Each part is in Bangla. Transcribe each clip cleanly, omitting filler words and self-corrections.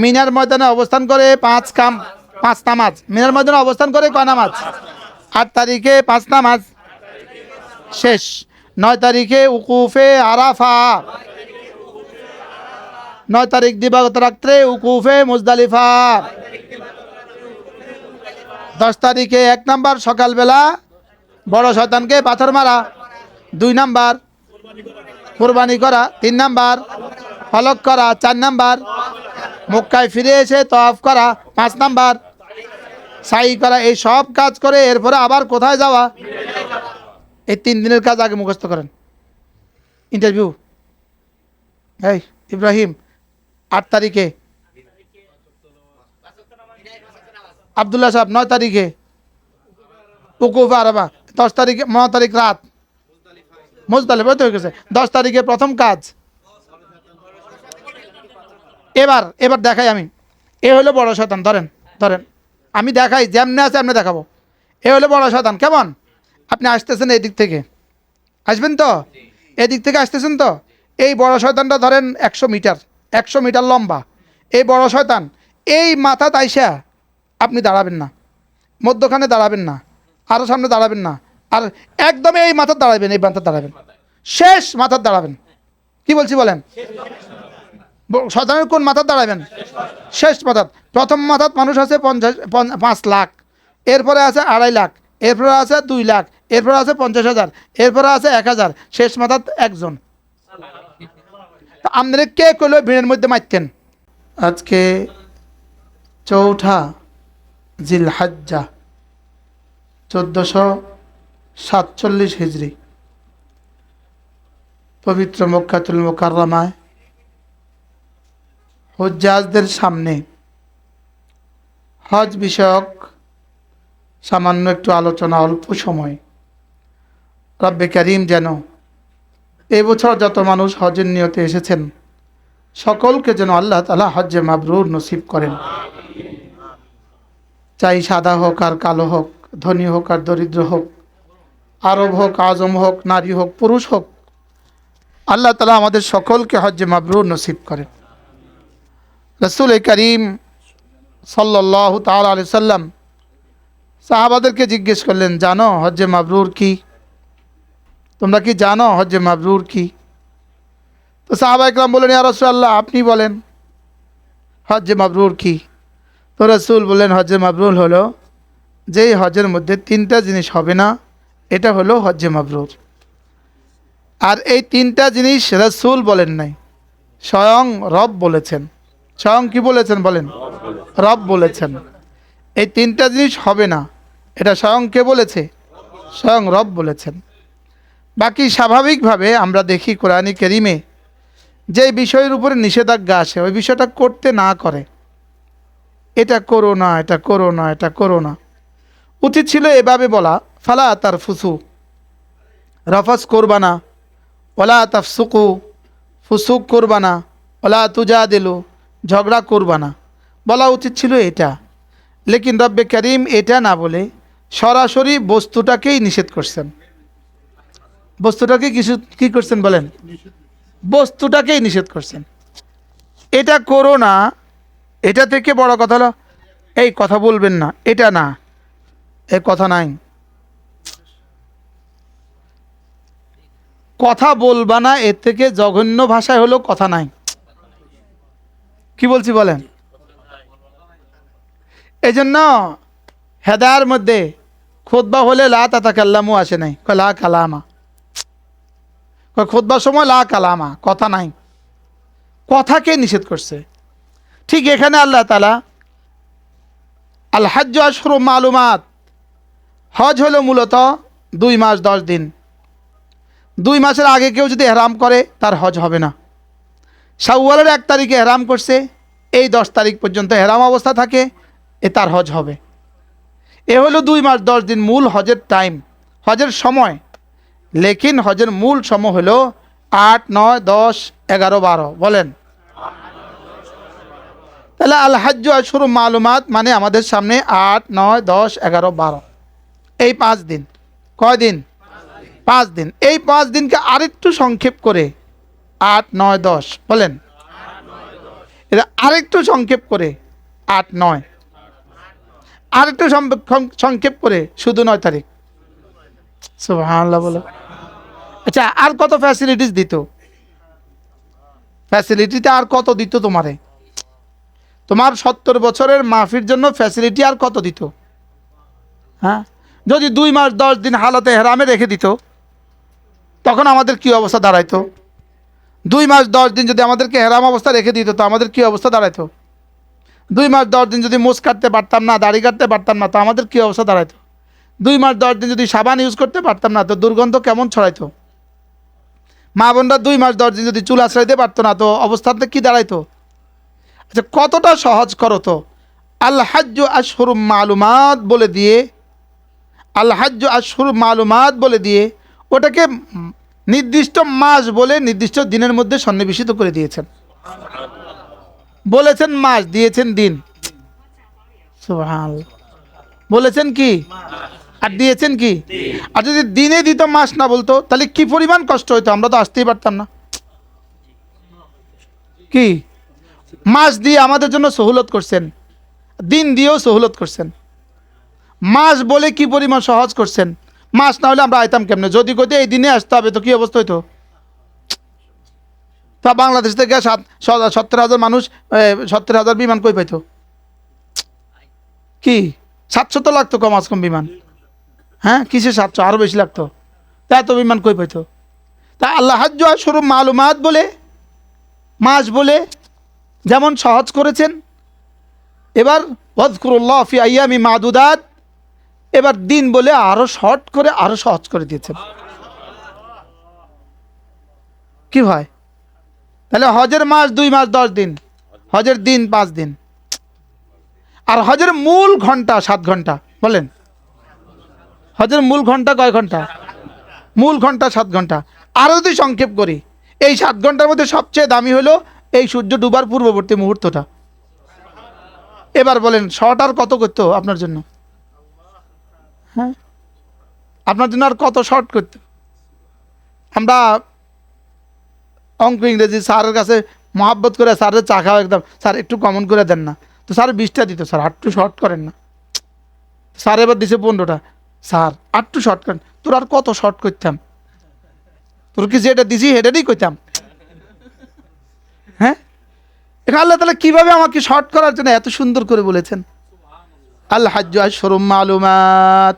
মিনার ময়দানে অবস্থান করে পাঁচ নামাজ। মিনার ময়দানে অবস্থান করে কয় নামাজ? 8 তারিখে 5 নামাজ শেষ। 9 তারিখে উকুফে আরাফা। 9 তারিখ দিবাগত রাত্রে উকুফে মুজদালিফা। 10 তারিখে 1 নাম্বার সকালবেলা বড় শয়তানকে পাথর মারা। 2 নাম্বার কুরবানি করা। 3 নাম্বার হলক করা। 4 নাম্বার মক্কায় ফিরে এসে তওয়াফ করা। 5 নাম্বার সাই করা। এই সব কাজ করে এরপরে আবার কোথায় যাওয়া? এই 3 দিনের কাজ আগে মুখস্থ করেন। ইন্টারভিউ। এই ইব্রাহিম 8 তারিখে, আব্দুল্লাহ সাহেব 9 তারিখে উকুফা আরাফা। 10 তারিখে 9 তারিখ রাত মুজদালিফা হয়ে গেছে। 10 তারিখে প্রথম কাজ। এবার দেখাই আমি। এ হলো বড় শয়তান। ধরেন আমি দেখাই, যেমনি আছে এমনি দেখাবো। এ হলো বড় শয়তান। কেমন? আপনি আসতেছেন এই দিক থেকে, আসবেন তো? এদিক থেকে আসতেছেন তো? এই বড় শয়তানটা ধরেন 100 মিটার লম্বা। এই বড় শয়তান এই মাথা তাইসা আপনি দাঁড়াবেন না, মধ্যখানে দাঁড়াবেন না, আরও সামনে দাঁড়াবেন না, আর একদম এই মাথার দাঁড়াবেন, এই মাথার দাঁড়াবেন, শেষ মাথার দাঁড়াবেন। কি বলছি বলেন? শয়তানের কোন মাথার দাঁড়াবেন? শেষ মাথার। প্রথম মাথার মানুষ আছে 5 লাখ, এরপরে আছে 2.5 লাখ, এরপরে আছে 2 লাখ, এরপরে আছে 50,000, এরপরে আছে 1,000, শেষ মাথার একজন। আপনারা কে কইল ভিড়ের মধ্যে মারতেন? আজকে 4ঠা জিলহজ্জা 1447 হিজরি, পবিত্র মক্কাতুল মুকাররমায় হুজ্জাজদের সামনে হজ বিষয়ক সামান্য একটু আলোচনা, অল্প সময়। রব্বে কারীম যেন এই বছর যত মানুষ হজের নিয়তে এসেছেন সকলকে যেন আল্লাহ তাআলা হজ্জে মাবরুর নসিব করেন। চাই সাদা হোক আর কালো হোক, ধনী হোক আর দরিদ্র হোক, আরব হোক, আজম হোক, নারী হোক, পুরুষ হোক, আল্লাহ তাআলা আমাদের সকলকে হজ্জে মাবরুর নসিব করেন। রাসূল করিম সাল্লাল্লাহু তাআলা আলাইহি সাল্লাম সাহাবাদেরকে জিজ্ঞেস করলেন, জানো হজ্জে মাবরুর কি? তোমরা কি জানো হজ্জে মাবরুর কি? তো সাহাবা ইকরাম বললেন, ইয়া রাসূলুল্লাহ আপনি বলেন হজ্জে মাবরুর কি? তো রাসূল বললেন, হজ্জে মাবরুর হলো যেই হজের মধ্যে 3টা জিনিস হবে না, এটা হলো হজ্জে মাবরুর। আর এই 3টা জিনিস রাসূল বলেন নাই, স্বয়ং রব বলেছেন। স্বয়ং কি বলেছেন বলেন? রব বলেছেন। এই 3টা জিনিস হবে না, এটা স্বয়ং কে বলেছে? স্বয়ং রব বলেছেন। বাকি স্বাভাবিকভাবে আমরা দেখি কোরআনে কারীমে যে বিষয়ের উপরে নিষেধাজ্ঞা আসে ওই বিষয়টা করতে না করে, এটা করো না, এটা করো না, এটা করো না। উচিত ছিল এভাবে বলা, ফালা তারফুসু, রফাস করবা না, ওলা তাফসুকু, ফুসুক করবা না, ওলা তুজাদিলু, ঝগড়া করবা না, বলা উচিত ছিল এটা। লেকিন রব্বে কারীম এটা না বলে সরাসরি বস্তুটাকেই নিষেধ করছেন। বস্তুটাকে কি করছেন বলেন? বস্তুটাকেই নিষেধ করছেন। এটা করো না, এটা থেকে বড় কথা হলো এই কথা বলবেন না, এটা না, এ কথা নাই, কথা বলবা না, এর থেকে জঘন্য ভাষায় হলো কথা নাই। কি বলছি বলেন? এই জন্য হেদায়ার মধ্যে খুতবা হলে লা তাতাকাল্লামু আসে নাই, লা কালামা। খুতবার সময় লা কালামা, কথা নাই, কথাকে নিষেধ করছে। ঠিক এখানে আল্লাহ তাআলা আল হজ্জু আশহুরুম মালুমাত, হজ হলো মূলত 2 মাস 10 দিন। 2 মাসের আগে কেউ যদি ইহরাম করে তার হজ হবে না। শাওয়ালের 1 তারিখে ইহরাম করছে, এই 10 তারিখ পর্যন্ত ইহরাম অবস্থা থাকে, এ তার হজ হবে। এ হলো 2 মাস 10 দিন মূল হজের টাইম, হজের সময়। লেকিন হজের মূল সময় হলো 8, 9, 10, 11, 12। বলেন তাহলে আল হজ্জু আশহুরুম মালুমাত মানে আমাদের সামনে 8, 9, 10, 11, 12 এই 5 দিন। কয় দিন? 5 দিন। এই 5 দিনকে আরেকটু সংক্ষেপ করে 8, 9, 10 বলেন। এটা আরেকটু সংক্ষেপ করে 8-9, আরেকটু সংক্ষেপ করে শুধু 9 তারিখ। সুবহানাল্লাহ বলো। আচ্ছা, আর কত ফ্যাসিলিটিস দিত? ফ্যাসিলিটিতে আর কত দিত তোমারে? তোমার 70 বছরের মাহফির জন্য ফ্যাসিলিটি আর কত দিত? হ্যাঁ, যদি 2 মাস 10 দিন হালতে হেরামে রেখে দিত, তখন আমাদের কি অবস্থা দাঁড়াইতো? 2 মাস 10 দিন যদি আমাদেরকে হেরাম অবস্থা রেখে দিত, তো আমাদের কি অবস্থা দাঁড়াইতো? 2 মাস 10 দিন যদি মুছ কাটতে পারতাম না, দাড়ি কাটতে পারতাম না, তো আমাদের কি অবস্থা দাঁড়াইতো? 2 মাস 10 দিন যদি সাবান ইউজ করতে পারতাম না, তো দুর্গন্ধ কেমন ছড়াইতো? মা বোনরা 2 মাস 10 দিন যদি চুল আশ্রাইতে পারতো না, তো অবস্থাতে কি দাঁড়াইতো? আচ্ছা, কতটা সহজ করো তো। আল হাজ্জু আশহুরুম মালুমাত বলে দিয়ে, আল হাজ্জু আশহুরুম মালুমাত বলে দিয়ে ওটাকে নির্দিষ্ট মাস বলে নির্দিষ্ট দিনের মধ্যে সন্নিবেশিত করে দিয়েছেন। বলেছেন মাস, দিয়েছেন দিন। সুবহানাল্লাহ। বলেছেন কি আর দিয়েছেন কি? আর যদি দিনে দিত, মাস না বলতো, তাহলে কি পরিমাণ কষ্ট হইতো, আমরা তো আসতেই পারতাম না। কি মাস দিয়ে আমাদের জন্য সহুলত করছেন, দিন দিয়েও সহুলত করছেন। মাস বলে কি পরিমাণ সহজ করছেন। মাস না হলে আমরা আইতাম কেমনে? যদি কইতে এই দিনে আসতে হবে, তো কি অবস্থা হইতো? তা বাংলাদেশ থেকে 70,000 মানুষ, 70,000 বিমান কই পাইতো? কি 700 তো লাগতো কম আজ কম বিমান। হ্যাঁ, কিসে 700? আরও বেশি লাগতো। তা এত বিমান কই পাইতো? তা আল্লাহ হাজ্জু আশহুরুম মালুমাত বলে, মাস বলে যেমন সহজ করেছেন, এবার ওয়াজকুরুল্লাহ ফি আইয়ামি মাদুদাত, এবার দিন বলে আরো শর্ট করে আরো সহজ করে দিয়েছেন। কি ভাই, তাহলে হজের মাস 2 মাস 10 দিন, হজের দিন 5 দিন, আর হজের মূল ঘন্টা 7 ঘন্টা। বলেন, হজের মূল ঘন্টা কয় ঘন্টা? মূল ঘন্টা 7 ঘন্টা। আরও যদি সংক্ষেপ করি, এই 7 ঘন্টার মধ্যে সবচেয়ে দামি হলো এই সূর্য ডুবার পূর্ববর্তী মুহূর্তটা। এবার বলেন, শর্ট আর কত করতো আপনার জন্য? হ্যাঁ, আপনার জন্য আর কত শর্ট করতো? আমরা অঙ্ক ইংরেজি স্যারের কাছে মহাব্বত করে স্যারের চা খাওয়া, একদম স্যার একটু কমন করে দেন না, তো স্যার 20টা দিত, স্যার আটটু শর্ট করেন না। স্যার এবার দিছে 15টা, স্যার আটটু শর্ট করেন। তোর আর কত শর্ট করতাম? তোর কি যেটা দিছি হেঁটেই কইতাম। হ্যাঁ, এখানে আল্লাহ তাআলা কিভাবে আমাকে শর্ট করার জন্য এত সুন্দর করে বলেছেন। আল হাজ্জু আশহুরুম মালুমাত,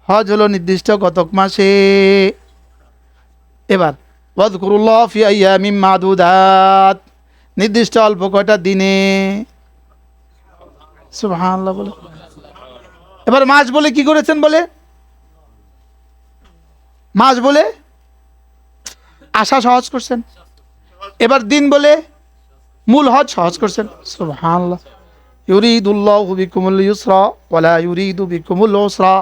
হজ হলো নির্দিষ্ট কতক মাসে। এবার ওয়াজকুরুল্লাহ ফি আইয়ামিম মাদুদাত, নির্দিষ্ট অল্প কয়টা দিনে। সুবহানাল্লাহ বলে। এবার মাস বলে কি করেছেন? বলে মাস বলে আশা সহজ করছেন। এবার দিন বলে মূল হজ সহজ করছেন। সুবহানাল্লাহ। ইউরিদুল্লাহু বিকুমুল ইউসরা ওয়ালা ইউরিদু বিকুমুল উসরা,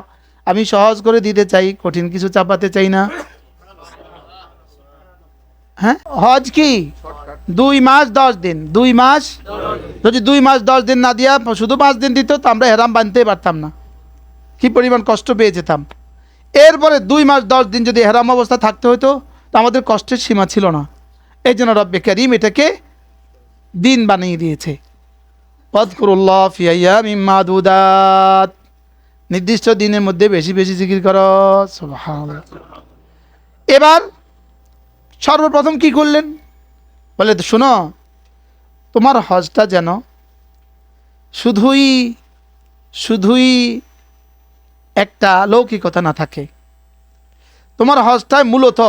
আমি সহজ করে দিতে চাই, কঠিন কিছু চাপাতে চাই না। হ্যাঁ, হজ কি 2 মাস 10 দিন। 2 মাস, যদি 2 মাস 10 দিন না দিয়া শুধু 5 দিন দিত, তো আমরা হেরাম বানতেই পারতাম না, কি পরিমাণ কষ্ট পেয়ে যেতাম। এরপরে 2 মাস 10 দিন যদি হেরাম অবস্থা থাকতে হতো, তো আমাদের কষ্টের সীমা ছিল না। এই জন্য রব্বে কারীম এটাকে দিন বানিয়ে দিয়েছে। ওয়াজকুরুল্লাহ ফি আইয়ামিম মাদুদাত, নির্দিষ্ট দিনের মধ্যে বেশি বেশি জিকির করো। সুবহানাল্লাহ। এবার সর্বপ্রথম কি করলেন? বলে, শোনো, তোমার হজটা যেন শুধুই শুধুই একটা লৌকিকতা না থাকে। তোমার হজটায় মূলত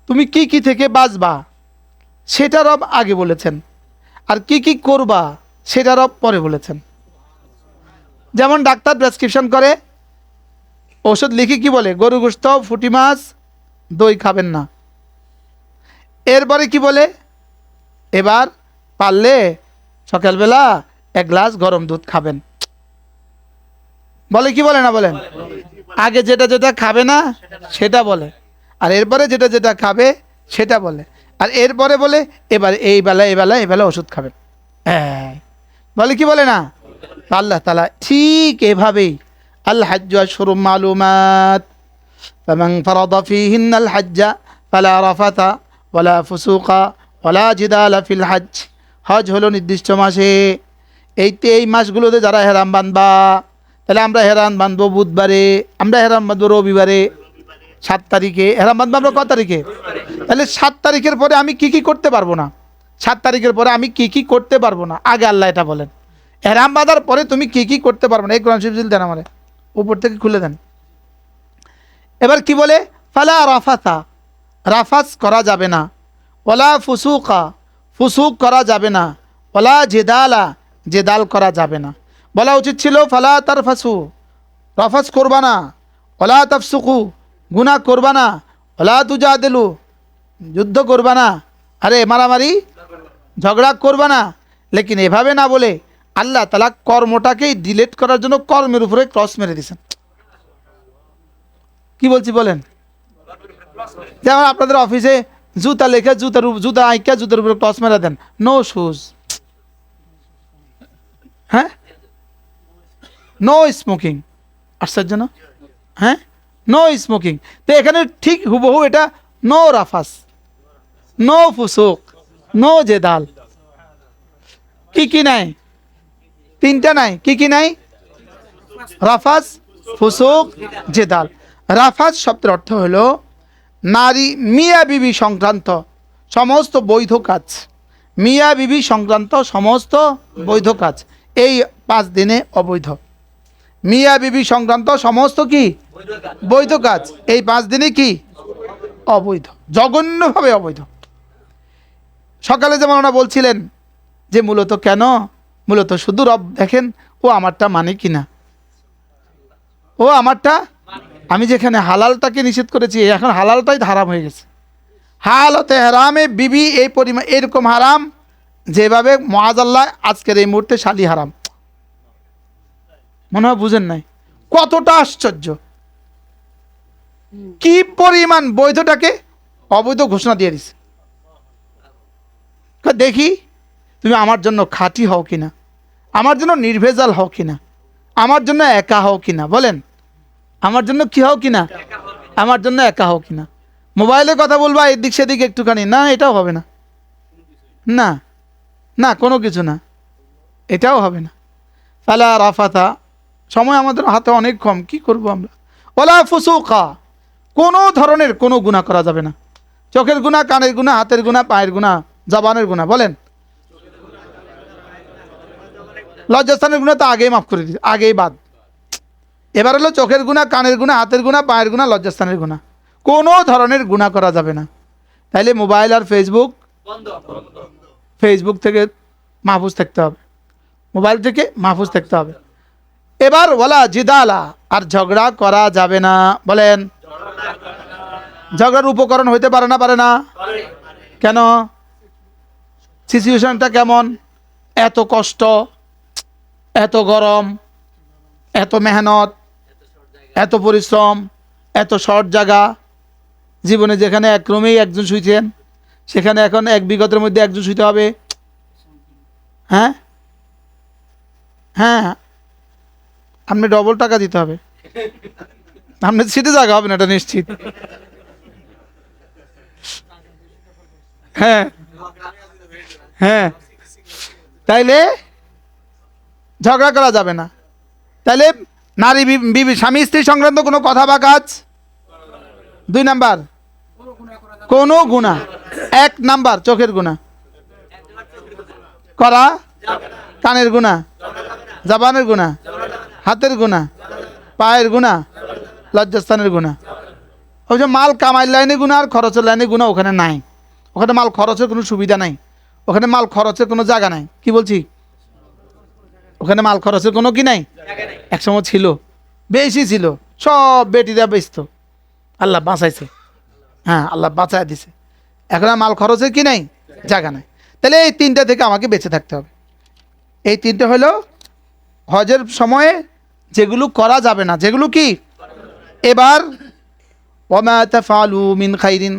তুমি কি কি থেকে বাঁচবা সেটা রব আগে বলেছেন, আর কি কি করবা সেটা রব পরে বলেছেন। যেমন ডাক্তার প্রেসক্রিপশন করে, ওষুধ লিখে কি বলে? গরু গোশত, ফুটি মাছ, দই খাবেন না। এরপরে কি বলে? এবার পারলে সকালবেলা 1 গ্লাস গরম দুধ খাবেন। বলে কি বলে না? বলেন, আগে যেটা যেটা খাবে না সেটা বলে, আর এরপরে যেটা যেটা খাবে সেটা বলে, আর এরপরে বলে এবার এই বেলা ওষুধ খাবেন। হ্যাঁ, বলে কি বলে না? আল্লাহ তাআলা ঠিক এভাবেই আল হাজ্জু আশহুরুম মালুমাত ফামান ফারাদা ফীহিন্নাল হাজ্জা ফালা রাফাতা ওয়ালা ফুসুকা ওয়ালা জিদালা ফিল হজ্জ হজ হলো নির্দিষ্ট মাসে। এই মাসগুলোতে যারা হেরাম বাঁধবা, তাহলে আমরা হেরাম বাঁধবো বুধবারে, আমরা হেরাম বাঁধবো রবিবারে, 7 তারিখে হেরাম বাঁধবো আমরা কত তারিখে? তাহলে 7 তারিখের পরে আমি কি কি করতে পারবো না? 7 তারিখের পরে আমি কি কি করতে পারবো না আগে আল্লাহ এটা বলেন। হেরাম বাঁধার পরে তুমি কি কি করতে পারবো না, এই কোরআন শরীফ দেন আমারে, উপর থেকে খুলে দেন। এবার কি বলে? ফালা রাফাতা, রাফাস করা যাবে না, ওলা ফুসুকা, ফুসুক করা যাবে না, ওলা জেদালা, জেদাল করা যাবে না। বলা উচিত ছিল ফালা তারফাসু, রফাস করবা না, ওলা তাফসুকু, গুনাহ করবা না, ওলা তুজাদিলু, যুদ্ধ করবা না, আরে মারামারি ঝগড়া করবা না। লেকিন এভাবে না বলে আল্লাহ তাআলা কর্মটাকেই ডিলিট করার জন্য কর্মের উপরে ক্রস মেরে দিয়েছেন। কি বলছি বলেন? যেমন আপনাদের অফিসে জুতা লেখে জুতা আঁকা জুতার উপরে ক্রস মেরে দেন, নো শুজ, হ্যাঁ, নো স্মোকিং। আশ্চর্য না? হ্যাঁ, নো স্মোকিং। তো এখানে ঠিক হুবহু এটা নো রাফাস, নো ফুসুক, নো জেদাল। কি কি নাই? 3টা নাই। কি কি নাই? রাফাস, ফুসুক, জেদাল। রাফাস শব্দের অর্থ হলো নারী মিয়া বিবি সংক্রান্ত সমস্ত বৈধ কাজ, মিয়া বিবি সংক্রান্ত সমস্ত বৈধ কাজ এই 5 দিনে অবৈধ। মিয়া বিবি সংক্রান্ত সমস্ত কি বৈধ কাজ এই 5 দিনে কি অবৈধ, জঘন্যভাবে অবৈধ। সকালে যেমন ওরা বলছিলেন যে মূলত কেন, মূলত শুধু রব দেখেন ও আমারটা মানে কিনা, ও আমারটা, আমি যেখানে হালালটাকে নিষেধ করেছি এখন হালালটাই হারাম হয়ে গেছে। হালাতে হারামে বিবি এই পরিমাণ এরকম হারাম যেভাবে মুআযাল্লাহ আজকের এই মুহূর্তে শালি হারাম। মনে হয় বুঝেন নাই কতটা আশ্চর্য, কি পরিমাণ বৈধটাকে অবৈধ ঘোষণা দিয়ে দিছে। দেখি তুমি আমার জন্য খাঁটি হও কিনা, আমার জন্য নির্ভেজাল হও কিনা, আমার জন্য একা হও কিনা। বলেন আমার জন্য কি হও কিনা, আমার জন্য একা হও কিনা। মোবাইলে কথা বলবা এদিক সেদিক একটুখানি, না এটাও হবে না, না না কোনো কিছু না, এটাও হবে না। ফালা রাফাতা, সময় আমাদের হাতে অনেক কম, কি করব আমরা। ওলা ফুসুকা, কোনো ধরনের কোনো গুনাহ করা যাবে না। চোখের গুনাহ, কানের গুনাহ, হাতের গুনাহ, পায়ের গুনাহ, জবানের গুনাহ। বলেন লজ্জাস্থানের গুনাহ তো আগেই মাফ করে দিই, আগেই বাদ। এবার হলো চোখের গুনাহ, কানের গুনাহ, হাতের গুনাহ, পায়ের গুনাহ, লজ্জাস্থানের গুনাহ, কোনো ধরনের গুনাহ করা যাবে না। তাইলে মোবাইল আর ফেসবুক থেকে মাহফুজ থাকতে হবে, মোবাইল থেকে মাহফুজ থাকতে হবে। এবার ওয়ালা জিদালা, আর ঝগড়া করা যাবে না। বলেন ঝগড়ার উপকরণ হইতে পারে না, পারে না? কেন? সিচুয়েশনটা কেমন? এত কষ্ট, এত গরম, এত মেহনত, এত পরিশ্রম, এত শর্ট জায়গা, জীবনে যেখানে এক রুমেই একজন শুইছেন সেখানে এখন 1 বিঘতের মধ্যে একজন শুইতে হবে। হ্যাঁ হ্যাঁ, আপনি ডবল টাকা দিতে হবে, আপনার সিটে জায়গা হবে না, এটা নিশ্চিত। হ্যাঁ হ্যাঁ, তাইলে ঝগড়া করা যাবে না। তাইলে নারী বিবি স্বামী স্ত্রী সংক্রান্ত কোনো কথা বা কাজ। 2 নাম্বার কোনো গুনাহ। 1 নাম্বার চোখের গুনাহ করা, কানের গুনাহ, জবানের গুনাহ, হাতের গুনাহ, পায়ের গুনাহ, লজ্জাস্থানের গুনাহ। ওই যে মাল কামাই লাইনে গুনাহ আর খরচের লাইনে গুনাহ ওখানে নাই, ওখানে মাল খরচের কোনো সুবিধা নাই, ওখানে মাল খরচের কোনো জায়গা নাই। কি বলছি? ওখানে মাল খরচের কোনো কি নাই। একসময় ছিল, বেশি ছিল, সব বেটিরা বেচত, আল্লাহ বাঁচাইছে। হ্যাঁ আল্লাহ বাঁচাই দিছে, এখন আর মাল খরচের কি নাই, জায়গা নাই। তাহলে এই 3টা থেকে আমাকে বেঁচে থাকতে হবে। এই 3টে হলো হজের সময়ে যেগুলো করা যাবে না, যেগুলো কি। এবার ওমা তাফআলু মিন খাইরিন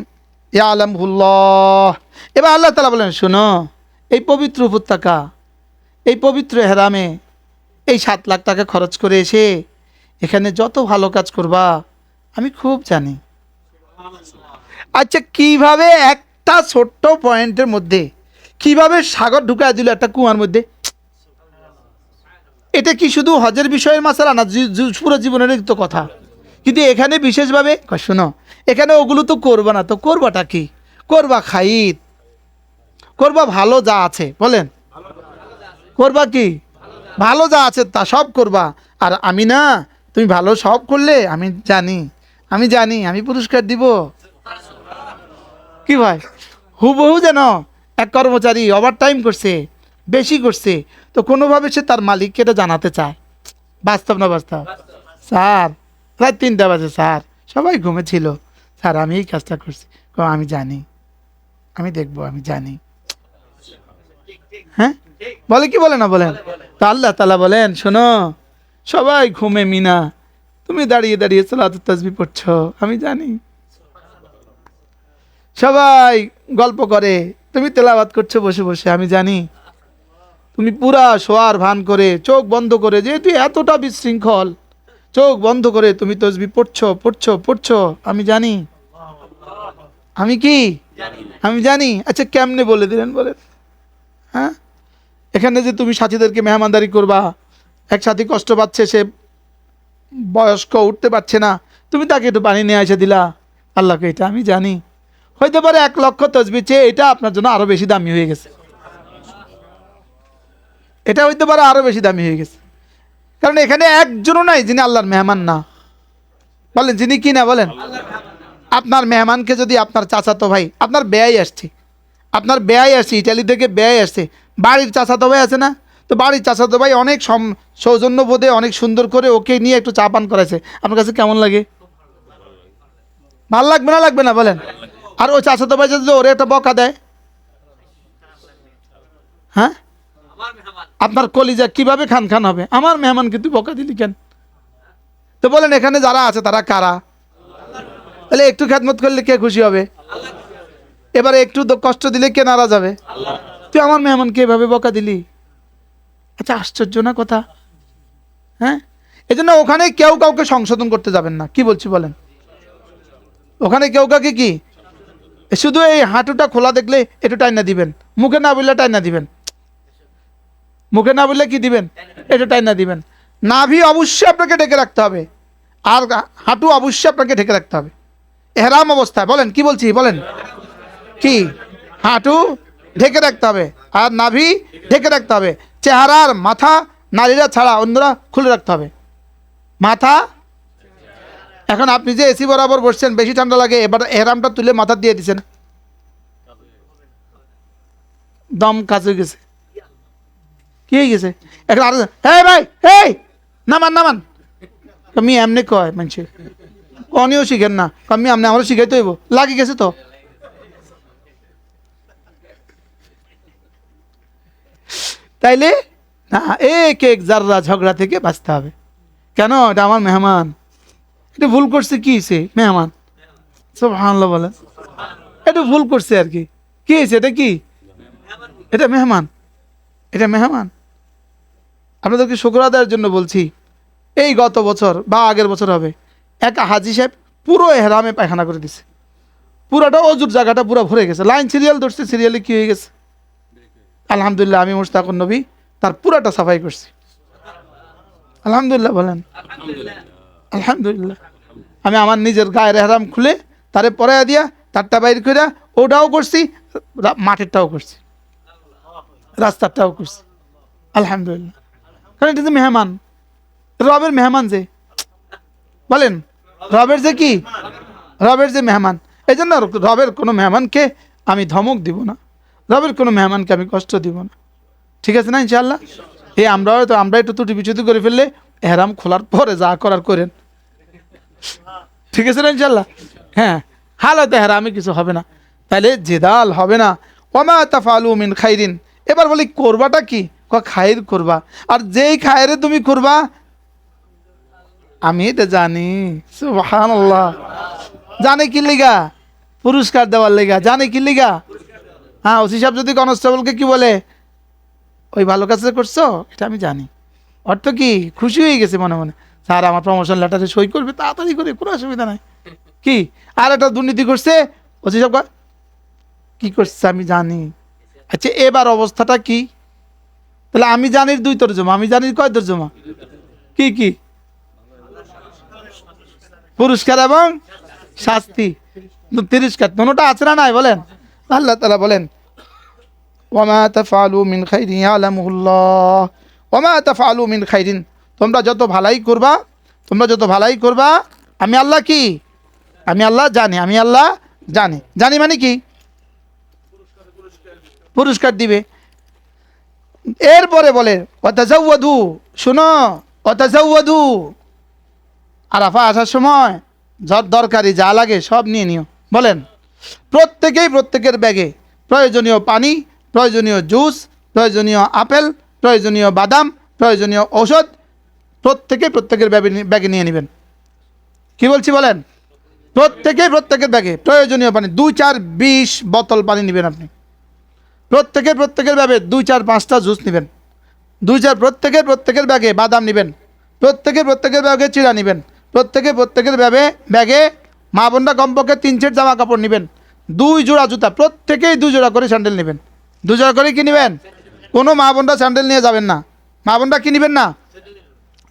ইয়ালামহুল্লাহ। এবার আল্লাহ তাআলা বলেন শোনো, এই পবিত্র উপত্যকা, এই পবিত্র হেরামে এই 7 লাখ টাকা খরচ করে এসে এখানে যত ভালো কাজ করবা আমি খুব জানি। আচ্ছা কিভাবে একটা ছোট্ট পয়েন্টের মধ্যে কিভাবে সাগর ঢুকায় দিল একটা কুয়ার মধ্যে। এটা কি শুধু হজের বিষয়ের মাসালা না, পুরো জীবনের তো কথা। কিন্তু এখানে বিশেষভাবে শোনো, এখানে ওগুলো তো করবা না, তো করবাটা কি? করবা খাইর, করবা ভালো যা আছে, বলেন করবা কি? ভালো যা আছে তা সব করবা। আর আমি না, তুমি ভালো সব করলে আমি জানি, আমি পুরস্কার দিব। কি ভাই, হুবহু যেন এক কর্মচারী ওভারটাইম করছে, বেশি করছে, তো কোনোভাবে সে তার মালিককে এটা জানাতে চায়। বাস্তব না বাস্তব? স্যার রাত 3টা বাজে স্যার, সবাই ঘুমেছিল স্যার, আমি এই কাজটা করছি। আমি জানি, আমি দেখবো, আমি জানি। হ্যাঁ বলে কি বলে না বলেন? তো আল্লাহ তাআলা বলেন, শোনো, সবাই ঘুমে মিনা, তুমি দাঁড়িয়ে দাঁড়িয়ে সালাতুত তাসবিহ পড়ছো, আমি জানি। সবাই গল্প করে, তুমি তেলাওয়াত করছো বসে বসে, আমি জানি। তুমি পুরা শোয়ার ভান করে, চোখ বন্ধ করে, যেহেতু এতটা বিশৃঙ্খল, চোখ বন্ধ করে তুমি তাসবিহ পড়ছো, আমি জানি। আমি কি? আমি জানি। আচ্ছা কেমনে বলে দিলেন বলেন? হ্যাঁ, এখানে যে তুমি সাথীদেরকে মেহমানদারি করবা, এক সাথী কষ্ট পাচ্ছে, সে বয়স্ক, উঠতে পারছে না, তুমি তাকে একটু পানি নিয়ে এসে দিলা, আল্লাহকে এটা আমি জানি। হইতে পারে 1,00,000 তাসবিহ চেয়ে এটা আপনার জন্য আরো বেশি দামি হয়ে গেছে, এটা হইতে পারে আরো বেশি দামি হয়ে গেছে। কারণ এখানে একজনও নাই যিনি আল্লাহর মেহমান না। বলেন যিনি কি না বলেন? আপনার মেহমানকে যদি আপনার চাচাতো ভাই, আপনার বেয়াই আসছে, ইটালি থেকে বেয়াই আসছে, বাড়ির চাচাতো ভাই আছে না, তো বাড়ির চাচাতো ভাই অনেক সৌজন্য বোধে অনেক সুন্দর করে ওকে নিয়ে একটু চা পান করাছে, আপনার কাছে কেমন লাগে? ভাল লাগবে না, লাগবে না বলেন? আর ওই চাচাতো ভাই যদি ওরে একটা বকা দেয়, হ্যাঁ, আপনার কলিজা কিভাবে খান খান হবে? আমার মেহমানকে তুই বকা দিলি কেন? তো বলেন এখানে যারা আছে তারা কারা? তাহলে একটু খেদমত করলে কে খুশি হবে? এবারে একটু কষ্ট দিলে কে নারাজ হবে? তুই আমার মেহমানকে এভাবে বকা দিলি। আচ্ছা আশ্চর্য না কথা? হ্যাঁ, এই জন্য ওখানে কেউ কাউকে সংশোধন করতে যাবেন না। কি বলছি বলেন? ওখানে কেউ কাউকে কি, শুধু এই হাঁটুটা খোলা দেখলে একটু টাইনা দিবেন, মুখে না বললে টাইনা দিবেন, মুখে না বললে কি দিবেন, একটু টাইনা দিবেন। নাভি অবশ্যই আপনাকে ঢেকে রাখতে হবে, আর হাঁটু অবশ্যই আপনাকে ঢেকে রাখতে হবে এহরাম অবস্থায়। বলেন কি বলছি বলেন? কি, হাঁটু ঢেকে রাখতে হবে, আর নাভি ঢেকে রাখতে হবে। চেহারার মাথা নারীরা ছাড়া অন্যরা খুলে রাখতে হবে, মাথা। এখন আপনি যে এসি বরাবর বসছেন, বেশি ঠান্ডা লাগে, এবার এহরামটা তুলে মাথা দিয়ে দিচ্ছেন, দম কাজ হয়ে গেছে। কি হয়ে গেছে? এখন আর হে ভাই, এই নামান, আমি এমনি কয় মানুষ, কনিও শিখেন না, আমি আপনি আমারও শিখাইতে হইব, লাগি গেছে তো। তাইলে না, এক এক জাররা ঝগড়া থেকে বাঁচতে হবে। কেন? এটা আমার মেহমান, এটা ভুল করছে, কি হয়েছে? মেহমান, সুবহানাল্লাহ বলেন, একটু ভুল করছে আর কি, কি হয়েছে? এটা কি? এটা মেহমান, এটা মেহমান। আপনাদেরকে শুকর আদায়ের জন্য বলছি, এই গত বছর বা আগের বছর হবে, এক হাজি সাহেব পুরো এহরামে পায়খানা করে দিছে, পুরাটা অজুর জায়গাটা পুরো ভরে গেছে, লাইন সিরিয়াল ধরছে, সিরিয়ালে কি হয়ে গেছে? আলহামদুলিল্লাহ, আমি মুশতাকুন নবী তার পুরাটা সাফাই করছি। আলহামদুলিল্লাহ বলেন, আলহামদুলিল্লাহ। আমি আমার নিজের গায়ের এহরাম খুলে তারে পরাইয়া দিয়া তারটা বাইর করে ওটাও করছি, মাঠেরটাও করছি, রাস্তারটাও করছি, আলহামদুলিল্লাহ। কারণ এটা যে মেহমান, রবের মেহমান যে, বলেন রবের যে কি, রবের যে মেহমান। এই জন্য রবের কোনো মেহমানকে আমি ধমক দিব না, রবের কোনো মেহমানকে আমি কষ্ট দিব না, ঠিক আছে না ইনশাআল্লাহ? আমরা একটু ত্রুটি বিচ্যুতি করে ফেললে এহরাম খোলার পরে যা করার করেন, ঠিক আছে না ইনশাআল্লাহ? হ্যাঁ, হালতে এহরামে কিছু হবে না, তাহলে জেদাল হবে না। ওমা তাফআলু মিন খাইরিন, এবার বলি করবাটা কি? খাইর করবা, আর যেই খায়রে তুমি করবা আমি এটা জানি। সুবহানাল্লাহ, জানে কি লিগা? পুরস্কার দেওয়ার লিগা। জানে কি লিগা? হ্যাঁ, ওসি সাহেব যদি কনস্টেবলকে কি বলে, ওই ভালো কাজটা করছো, এটা আমি জানি, অর্থ কি খুশি হয়ে গেছে মনে মনে, স্যার আমার প্রমোশন লেটারে সই করবে তাড়াতাড়ি করে, কোনো অসুবিধা নাই। কি আর একটা দুর্নীতি করছে, ওসি সাহেব কি করছে আমি জানি, আচ্ছা, এবার অবস্থাটা কি? তাহলে আমি জানির দুই তর্জমা, আমি জানির কয় তর্জমা? কি কি? পুরস্কার এবং শাস্তি, তিরস্কার, কোনোটা আছে না নাই বলেন? আল্লাহ তাআলা বলেন ওয়ামা তাফআলু মিন খাইরিন ইয়ালামুহুল্লাহ, ওয়ামা তাফআলু মিন খাইরিন, তোমরা যত ভালাই করবা, তোমরা যত ভালাই করবা, আমি আল্লাহ কি? আমি আল্লাহ জানি, আমি আল্লাহ জানি। জানি মানে কি? পুরস্কার দিবে। এরপরে বলে ওয়াতাজাওয়াদু, শুনো, ওয়াতাজাওয়াদু, আরাফা আসার সময় দরকারি যা লাগে সব নিয়ে নিও। বলেন, প্রত্যেকেই প্রত্যেকের ব্যাগে প্রয়োজনীয় পানি, প্রয়োজনীয় জুস, প্রয়োজনীয় আপেল, প্রয়োজনীয় বাদাম, প্রয়োজনীয় ঔষধ প্রত্যেকেই প্রত্যেকের ব্যাগে নিয়ে নেবেন। কি বলছি বলেন? প্রত্যেকেই প্রত্যেকের ব্যাগে প্রয়োজনীয় পানি, 2-4-20 বোতল পানি নেবেন আপনি। প্রত্যেকের প্রত্যেকের ব্যাগে 2-4-5টা জুস নেবেন। প্রত্যেকের প্রত্যেকের ব্যাগে বাদাম নেবেন। প্রত্যেকের প্রত্যেকের ব্যাগে চিড়া নেবেন। প্রত্যেকের প্রত্যেকের ব্যাগে মা বোনরা কমপক্ষে 3 সেট জামা কাপড় নেবেন। 2 জোড়া জুতা, প্রত্যেকেই 2 জোড়া করে স্যান্ডেল নেবেন। 2 জোড়া করে কি নেবেন? কোনো মা বোনরা স্যান্ডেল নিয়ে যাবেন না। মা বোনরা কি নেবেন না?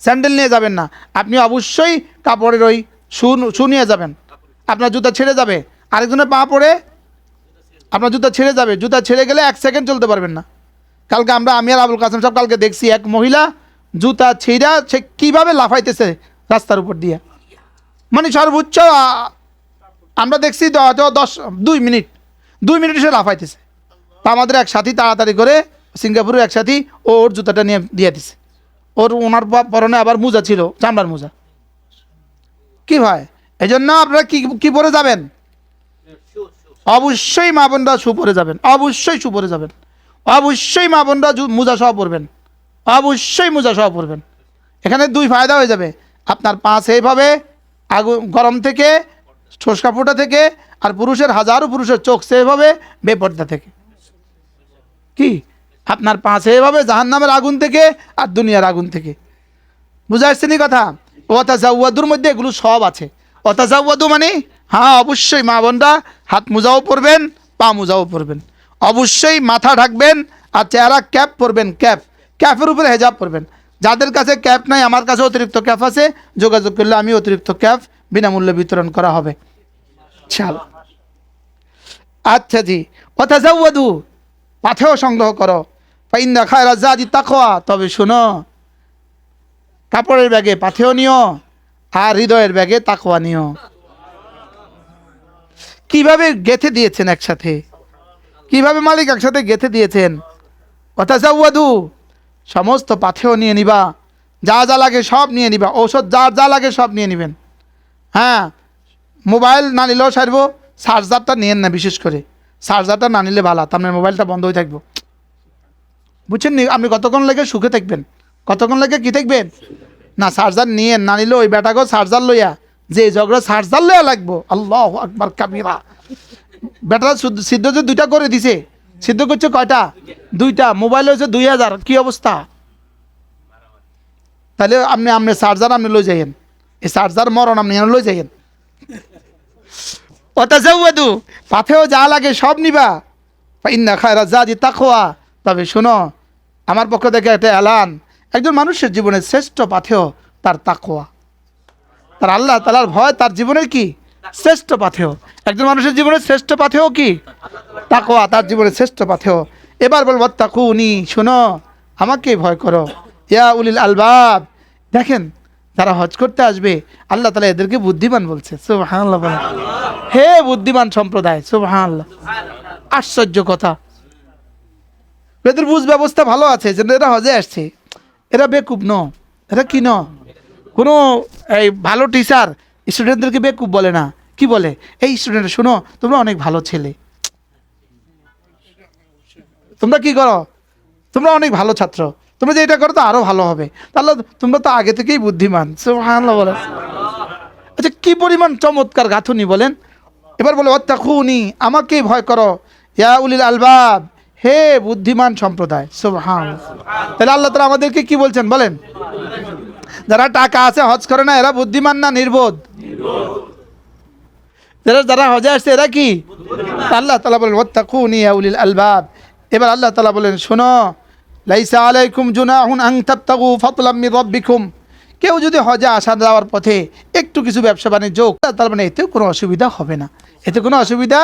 স্যান্ডেল নিয়ে যাবেন না। আপনি অবশ্যই কাপড়ের ওই শু নিয়ে যাবেন। আপনার জুতা ছেড়ে যাবে, আরেকজনের পা পড়ে আপনার জুতা ছেড়ে যাবে। জুতা ছেড়ে গেলে 1 সেকেন্ড চলতে পারবেন না। কালকে আমি আর আবুল কাসেম সাহেব কালকে দেখছি এক মহিলা জুতা ছিঁড়া সে কীভাবে লাফাইতেছে রাস্তার উপর দিয়ে, মানে সর্বোচ্চ আমরা দেখছি 2 মিনিট সে লাফাইতেছে। তা আমাদের এক সাথী তাড়াতাড়ি করে, সিঙ্গাপুরের এক সাথী, ওর জুতাটা নিয়ে দিয়ে দিছে। ওনার পরনে আবার মোজা ছিল, চামড়ার মোজা। কি ভাই, এই জন্য আপনারা কি পরে যাবেন? অবশ্যই মা বোনরা শু পরে যাবেন, অবশ্যই শু পরে যাবেন, অবশ্যই মা বোনরা মোজা সহ পরবেন, অবশ্যই মোজা সহ পরবেন। এখানে 2 ফায়দা হয়ে যাবে। আপনার পা সেইভাবে গরম থেকে, ঠোসকা ফোটা থেকে, আর হাজারো পুরুষের চোখ সেইভাবে বেপর্দা থেকে। কি আপনার পা সেইভাবে জাহান্নামের আগুন থেকে আর দুনিয়ার আগুন থেকে। বুঝা আসছে নি কথা? ওয়াতাজাওয়াদুর মধ্যে এগুলো সব আছে। ওয়াতাজাওয়াদু মানে হ্যাঁ, অবশ্যই মা বোনরা হাত মোজাও পরবেন, পা মোজাও পরবেন, অবশ্যই মাথা ঢাকবেন, আর চেহারা ক্যাপ পরবেন। ক্যাপের উপরে হেজাব পরবেন। যাদের কাছে ক্যাপ নাই, আমার কাছে অতিরিক্ত ক্যাপ আছে, যোগাযোগ করলে আমি অতিরিক্ত ক্যাপ বিনামূল্যে বিতরণ করা হবে। চাল, আচ্ছা জি। ওয়াতাজাওয়াদু, পাথেয় সংগ্রহ করো। ফাইন্না খায়রা যাদি তাকওয়া, তবে শোনো, কাপড়ের ব্যাগে পাথেয় নিও, আর হৃদয়ের ব্যাগে তাকওয়া নিও। কিভাবে গেঁথে দিয়েছেন একসাথে, কিভাবে মালিক একসাথে গেঁথে দিয়েছেন। ওয়াতাজাওয়াদু, সমস্ত পাথেয় নিয়ে নিবা, যা যা লাগে সব নিয়ে নিবা, ঔষধ যা যা লাগে সব নিয়ে নেবেন। হ্যাঁ, মোবাইল না নিলেও সারবো, চার্জারটা নিয়েন না, বিশেষ করে চার্জারটা না নিলে ভালো, তার মানে মোবাইলটা বন্ধ হয়ে থাকবো। বুঝছেন নি? আপনি কতক্ষণ লেগে সুখে থাকবেন, কতক্ষণ লেগে কি থাকবেন না। চার্জার নিয়ে না নিলে ওই বেটাকে চার্জার লইয়া যে ঝগড়া চার্জার লইয়া লাগবো, আল্লাহ আকবার কাবিরা। বেটা সিদ্ধ যে 2টা করে দিছে, সিদ্ধ করছে কয়টা? 2টা। মোবাইল হয়েছে 2000। কি অবস্থা? তাহলে আপনি চার্জার আপনি লই যাইয়েন, এই চার্জার মরণ আপনি লই যাইয়েন। ওয়াতাজাওয়াদু, পাথেও যা লাগে সব নিবা। ফাইন্না খায়রা যাদি তাকওয়া, তবে শোনো, আমার পক্ষ থেকে একটা এলান, একজন মানুষের জীবনের শ্রেষ্ঠ পাথেয় তার তাকওয়া, তার আল্লাহ তাআলার ভয় তার জীবনের কি শ্রেষ্ঠ পাথেয়। একজন মানুষের জীবনের শ্রেষ্ঠ পাথেয় কি? তাকওয়া, তার জীবনের শ্রেষ্ঠ পাথেয়। এবার বলবো ওয়াত্তাকুনি, শোনো, আমাকে ভয় করো। ইয়া উলিল আলবাব, দেখেন যারা হজ করতে আসবে আল্লাহ তাআলা এদেরকে বুদ্ধিমান বলছে। সুবহানাল্লাহ বলেন, হে বুদ্ধিমান সম্প্রদায়। সুবহানাল্লাহ, আশ্চর্য কথা। এদের বুঝ ব্যবস্থা ভালো আছে, যে এরা হজে আসছে, এরা বেকুব ন, এরা কি ন, কোনো এই ভালো টিচার স্টুডেন্টদেরকে বেকুব বলে না। কি বলে? এই স্টুডেন্ট শোনো, তোমরা অনেক ভালো ছেলে, তোমরা কি করো, তোমরা অনেক ভালো ছাত্র, তোমরা যে এটা করো তো আরো ভালো হবে, তাহলে তোমরা তো আগে থেকেই বুদ্ধিমান। সুবহানাল্লাহ বলেন। আচ্ছা, কি পরিমাণ চমৎকার গাঁথুনি বলেন। এবার বলে ওয়াত্তাকুনি, আমাকে ভয় করো, ইয়া উলিল আলবাব, হে বুদ্ধিমান সম্প্রদায়। সুবহানাল্লাহ। তাহলে আল্লাহ তাআলা আমাদেরকে কি বলছেন বলেন? যারা টাকা আছে হজ করে না, এরা বুদ্ধিমান না নির্বোধ? যারা হজে আসছে এরা কি? আল্লাহ তাআলা বলেন ওয়াত্তাকুনি ইয়া উলিল আলবাব, এবার আল্লাহ তাআলা বলেন, শোনো, লাইসা আলাইকুম জুনাহুন আন তাবতাগু ফাদলাম মির রাব্বিকুম, কেউ যদি হজে আসা যাওয়ার পথে একটু কিছু ব্যবসা বাণিজ্য, তার মানে এতেও কোনো অসুবিধা হবে না, এতে কোনো অসুবিধা,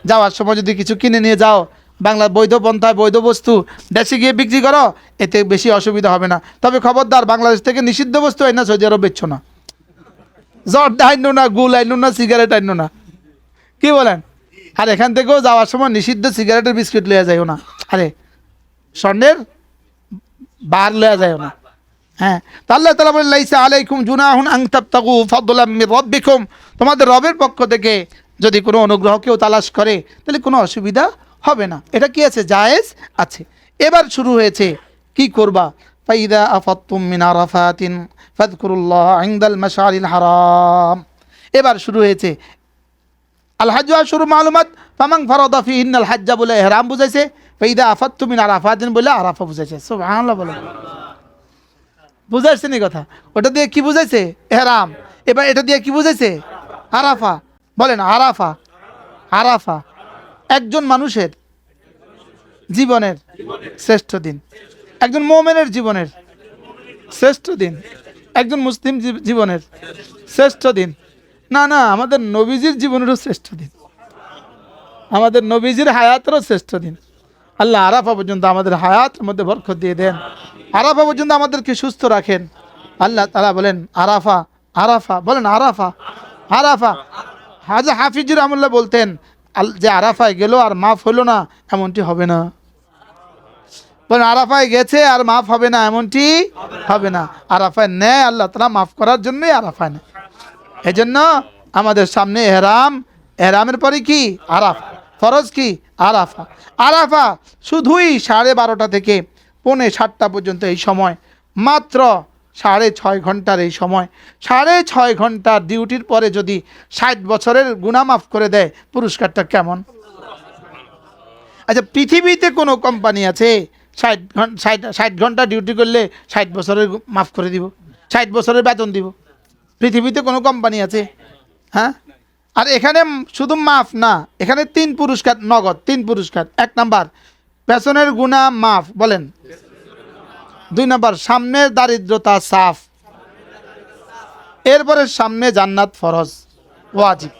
যাওয়ার সময় যদি কিছু কিনে নিয়ে যাও, বাংলার বৈধ পন্থায় বৈধ বস্তু দেশে গিয়ে বিক্রি করো, এতে বেশি অসুবিধা হবে না। তবে খবরদার, বাংলাদেশ থেকে নিষিদ্ধ বস্তু আইনা সৌদি আরব বেচছো না, জর্দা আইনো না, গুল আইনো না, সিগারেট আইনো না, কি বলেন? আর এখান থেকেও যাওয়ার সময় নিষিদ্ধ সিগারেটের বিস্কিট লইয়া যাইও না, আরে স্বর্ণের বার লইয়া যাইও না। হ্যাঁ, তো আল্লাহ তাআলা বলেন, লাইসা আলাইকুম জুনাহুন আন তাবতাগু ফাদলাম মির রাব্বিকুম, তোমাদের রবের পক্ষ থেকে যদি কোনো অনুগ্রহ কেউ তালাশ করে তাহলে কোনো অসুবিধা হবে না, এটা কি আছে, জায়েজ আছে। এবার শুরু হয়েছে কি করবা, ফাইদা আফাদতুম মিন আরাফাতিন ফাযকুরুল্লাহ ইনদাল মাশআরিল হারাম। এবার শুরু হয়েছে আল হাজ্জু আশহুরুম মালুমাত ফামান ফারাদা ফীহিন্নাল হাজ্জা বলে ইহরাম বুঝাইছে, ফাইদা আফাদতুম মিন আরাফাতিন বলে আরাফা বুঝাইছে। সুবহানাল্লাহ বলে, বুঝাইছে নি কথা? ওটা দিয়ে কি বুঝাইছে, ইহরাম। এবার এটা দিয়ে কি বুঝাইছে, আরাফা। বলেন আরাফা। আরাফা একজন মানুষের জীবনের শ্রেষ্ঠ দিন, একজন মুমিনের জীবনের শ্রেষ্ঠ দিন, একজন মুসলিম জীবনের শ্রেষ্ঠ দিন। না না, আমাদের নবীজির জীবনেরও শ্রেষ্ঠ দিন, আমাদের নবীজির হায়াতেরও শ্রেষ্ঠ দিন। আল্লাহ আরাফা পর্যন্ত আমাদের হায়াতের মধ্যে বরকত দিয়ে দেন, আরাফা পর্যন্ত আমাদেরকে সুস্থ রাখেন। আল্লাহ তাআলা বলেন আরাফা, আরাফা, বলেন আরাফা, আরাফা। হাজা হাফিজুর রহমাতুল্লাহ বলতেন, যে আরাফায় গেল আর মাফ হলো না, এমনটি হবে না। বলেন আরাফায় গেছে আর মাফ হবে না, এমনটি হবে না। আরাফায় নেয় আল্লাহ তাআলা মাফ করার জন্যই আরাফায় নেয়। এই জন্য আমাদের সামনে এহরাম, এহরামের পরে কি আরাফা, ফরজ কি আরাফা। আরাফা শুধুই 12:30 থেকে 6:45 পর্যন্ত এই সময়, মাত্র 6.5 ঘন্টার এই সময়, 6.5 ঘন্টার ডিউটির পরে যদি 60 বছরের গুনাহ মাফ করে দেয়, পুরস্কারটা কেমন? আচ্ছা, পৃথিবীতে কোনো কোম্পানি আছে 60 ঘন্টা ডিউটি করলে 60 বছরের মাফ করে দিব, 60 বছরের বেতন দিব? পৃথিবীতে কোনো কোম্পানি আছে? হ্যাঁ। আর এখানে শুধু মাফ না, এখানে 3 পুরস্কার নগদ, 3 পুরস্কার। 1 নাম্বার পেছনের গুনাহ মাফ, বলেন। 2 নাম্বার সামনের দারিদ্রতা সাফ। এরপরে সামনে জান্নাত ফরজ, ওয়াজিব,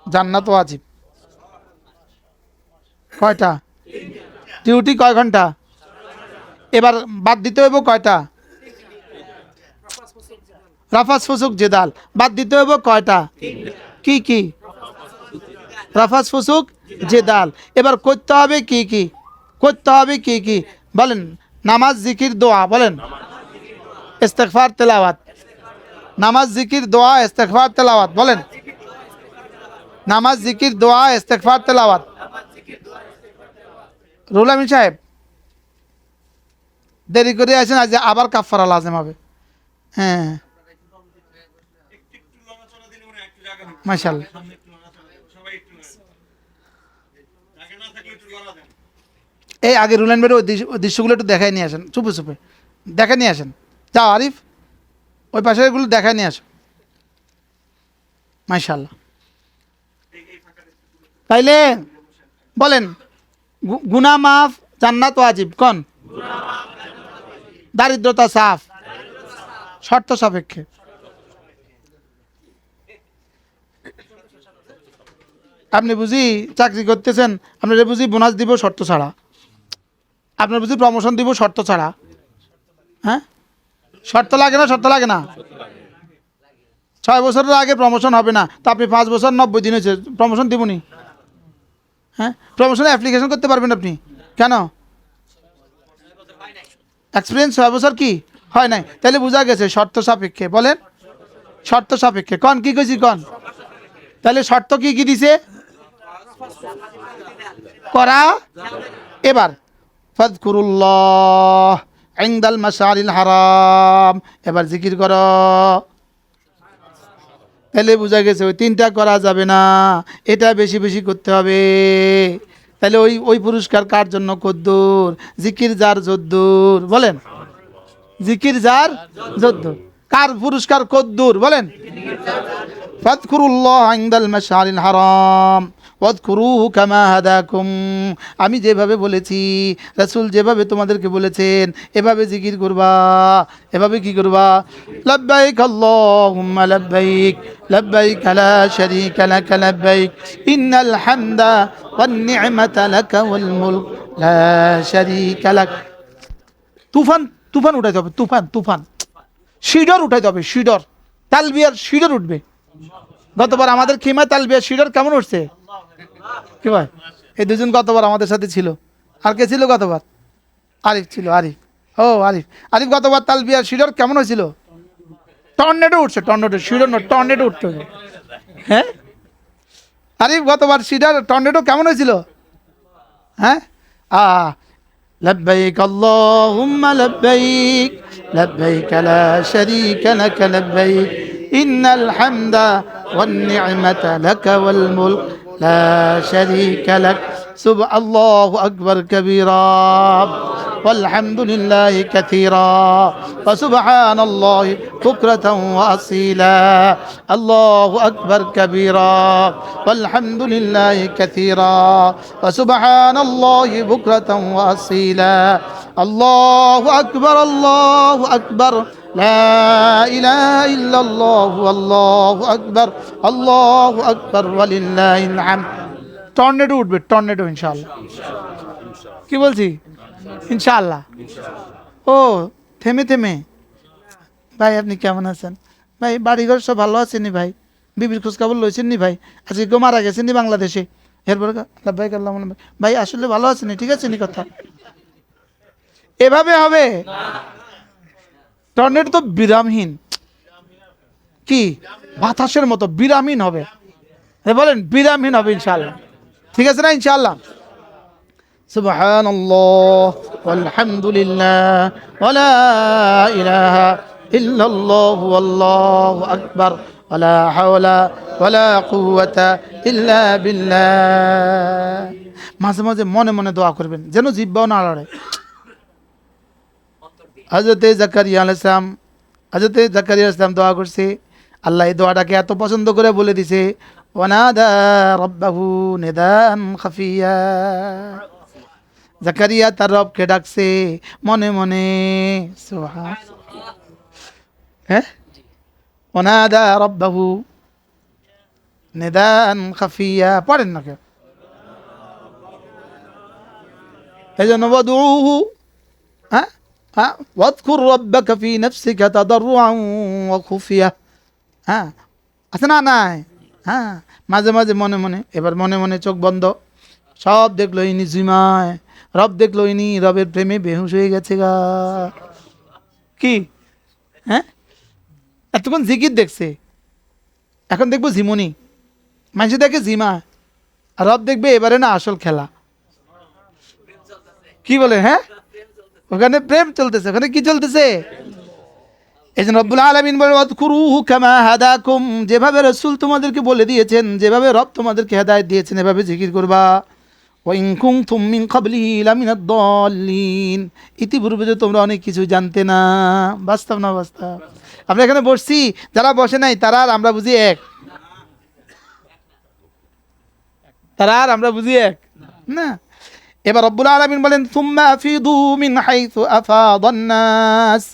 জান্নাত ওয়াজিব। কয়টা ডিউটি, কয় ঘন্টা? এবার বাদ দিতে হইব কয়টা? রাফাস ফুসুক জেদাল বাদ দিতে হইব কয়টা? কি কি? রাফাস ফুসুক জেদাল। এবার করতে হবে কি কি? করতে হবে কি কি বলেন? নামাজ, জিকির, দোয়া, বলেন। ইস্তেগফার, তেলাওয়াত। নামাজ, জিকির, দোয়া, ইস্তেগফার, তেলাওয়াত, বলেন। নামাজ, জিকির, দোয়া, ইস্তেগফার, তেলাওয়াত। রুহুল আমিন সাহেব দেরি করে আসেন, আজ আবার কাফারা লাজেম হবে। হ্যাঁ, মাশাআল্লাহ। এই আগে রুলান বের ওই দৃশ্যগুলো একটু দেখাই নিয়ে আসেন, চুপে চুপে দেখাই নিয়ে আসেন। যাও আরিফ, ওই পাশেরগুলো দেখাই নিয়ে আসো। মাশাআল্লাহ। তাইলে বলেন গুনাহ মাফ, জান্নাত ওয়াজিব, কোন? দারিদ্রতা সাফ, শর্ত সাপেক্ষে। আপনি বুঝি চাকরি করতেছেন, আপনারা বুঝি বোনাস দিব শর্ত ছাড়া, আপনার বুঝি প্রমোশন দিব শর্ত ছাড়া? হ্যাঁ, শর্ত লাগে না? শর্ত লাগে না? 6 বছরের আগে প্রমোশন হবে না, তো আপনি 5 বছর 90 দিন হয়েছে, প্রমোশন দিবনি? হ্যাঁ, প্রমোশনে অ্যাপ্লিকেশন করতে পারবেন আপনি, কেন? এক্সপিরিয়েন্স 6 বছর কি হয় নাই, তাহলে বোঝা গেছে শর্ত সাপেক্ষে। বলেন শর্ত সাপেক্ষে, কন কি কইছি কন? তাহলে শর্ত কি কি দিছে করা? এবার ফাযকুরুল্লাহ ইনদাল মাশআরিল হারাম, এবার জিকির করো। তাহলে বোঝা গেছে ওই 3টা করা যাবে না, এটা বেশি বেশি করতে হবে। তাহলে ওই পুরস্কার কার জন্য? কদ্দুর, জিকির যার যদ্দুর, বলেন। জিকির যার যদ্দুর, কার পুরস্কার? কদ্দুর, বলেন। ফাযকুরুল্লাহ ইনদাল মাশআরিল হারাম ওয়াযকুরুহু কামা হাদাকুম, আমি যেভাবে বলেছি, রাসূল যেভাবে তোমাদেরকে বলেছেন এভাবে জিকির করবা। এভাবে কি করবা? লাব্বাইক আল্লাহুম্মা লাব্বাইক, লাব্বাইক লা শারীকা লাক লাব্বাইক, ইন্নাল হামদা ওয়ান নি'মাতা লাকা ওয়াল মুলক লা শারীকা লাক। তুফান, তুফান উঠাইতে হবে, তুফান, তুফান, শিডর উঠাইতে হবে, শিডর, তালবিয়ার শিডর উঠবে। গতবার আমাদের খিমা তালবিয়ার শিডর কেমন উঠছে? কি ভাই, এই দুজন গতবার আমাদের সাথে ছিল। আর কে ছিল গতবার? আরিফ ছিল, আরিফ। ও আরিফ, আরিফ গতবার তালবিয়ার শিডর কেমন হয়েছিল? টর্নেডো উঠছে, টর্নেডো, শিডর না, টর্নেডো উঠতে হবে। হ্যাঁ, আরিফ গতবার শিডর টর্নেডো কেমন হয়েছিল? হ্যাঁ, لبيك اللهم لبيك، لبيك لا شريك لك لبيك، إن الحمد والنعمة لك والملك لا شريك لك، سبحان الله أكبر كبيرا والحمد لله كثيرا وسبحان الله بكرة وأصيلا، الله أكبر كبيرا والحمد لله كثيرا وسبحان الله بكرة وأصيلا، الله أكبر، الله أكبر، لا إله إلا الله والله أكبر، الله أكبر ولله الحمد। টর্নেডো উঠবে, টর্নেডো ইনশাআল্লাহ। কি বলছি? ইনশাআল্লাহ। ও থেমে থেমে, ভাই আপনি কেমন আছেন? ভাই বাড়িঘর সব ভালো আছেন ভাই? বিবির খোঁজখবর লইছেন নি ভাই? আজকে কেউ মারা গেছেন নি বাংলাদেশে? এরপরে ভাই কাল্লাম, ভাই আসলে ভালো আছেন, ঠিক আছে নি কথা? এভাবে হবে? টর্নেডো তো বিরামহীন, কি বাতাসের মতো বিরামহীন হবে। বলেন বিরামহীন হবে ইনশাআল্লাহ, ঠিক আছে না ইনশাআল্লাহ? সুবহানাল্লাহ ওয়ালহামদুলিল্লাহ ওয়ালা ইলাহা ইল্লাল্লাহ ওয়াল্লাহু আকবার ওয়ালা হাওলা ওয়ালা কুওয়াতা ইল্লা বিল্লাহ। মাঝে মাঝে মনে মনে দোয়া করবেন, যেন জিহ্বাও না লড়ে। হযরতে জাকারিয়া আলাইহিস সালাম, হযরতে জাকারিয়া আলাইহিস সালাম দোয়া করছে, আল্লাহ এই দোয়াটাকে এত পছন্দ করে বলে দিছে, ওয়ানাদা রাব্বাহু নিদান খাফিয়া। জাকারিয়া তার রবকে ডাকছে মনে মনে। সুবহান, হ্যাঁ, ওয়ানাদা রাব্বাহু নিদান খাফিয়া। পড়েন না কেউ? এই জন্য ওয়াদউহু, হ্যাঁ হ্যাঁ, ওয়াযকুর রাব্বাকা ফি নাফসিকা তাদাররুআন ওয়া খুফিয়া। হ্যাঁ, আছে না? নাই? হ্যাঁ, মাঝে মাঝে মনে মনে। এবার মনে মনে চোখ বন্ধ, সব দেখলো ইনি জিমায়, রব দেখলো ইনি রবের প্রেমে বেহুশ হয়ে গেছে গা। কি? হ্যাঁ, এতক্ষণ জিকির দেখছে, এখন দেখবো ঝিমুনি। মানুষ দেখে জিমা, আর রব দেখবে এবারে না আসল খেলা। কি বলে? হ্যাঁ, ওখানে প্রেম চলতেছে, ওখানে কি চলতেছে? এই জন্য রব্বুল আলামিন বলেন ওয়াযকুরুহু কামা হাদাকুম, যেভাবে রাসূল তোমাদেরকে বলে দিয়েছেন, যেভাবে রব তোমাদেরকে হেদায়েত দিয়েছেন এভাবে জিকির করবা। ওয়া ইন কুনতুম মিন ক্বাবলিহি লামিনাদ দাল্লিন, ইতিপূর্বে যে তোমরা অনেক কিছু জানতে না। বাস্তব না বাস্তব? আমরা এখানে বসছি, যারা বসে নাই তারা আর আমরা বুঝি এক? তারা আর আমরা বুঝি এক না। এবার রব্বুল আলামিন বলেন সুম্মা আফিদু মিন হাইসু আফাদান নাস,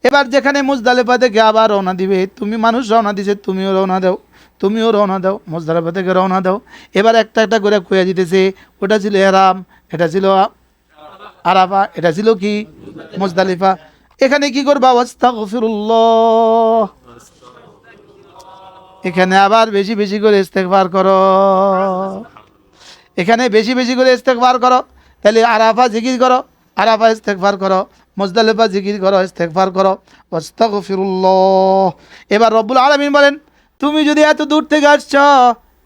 এবার যেখানে মুজদালিফা থেকে আবার রওনা দিবে, তুমি মানুষ রওনা দিছে, তুমিও রওনা দাও, তুমিও রওনা দাও, মুজদালিফা থেকে রওনা দাও। এবার একটা একটা করে কইয়া দিতেছে, ওটা ছিল ইহরাম, এটা ছিল আরাফা, এটা ছিল কি মুজদালিফা। এখানে কি করবা? ওয়াস্তাগফিরুল্লাহ, এখানে আবার বেশি বেশি করে ইস্তেগফার করো, এখানে বেশি বেশি করে ইস্তেগফার করো। তাহলে আরাফা জিকির করো, আরাফা ইস্তেগফার করো, মুজদালিফা জিকির করো, ইস্তেগফার করো, আস্তাগফিরুল্লাহ। এবার রব্বুল আলামিন বলেন তুমি যদি এত দূর থেকে আসছ,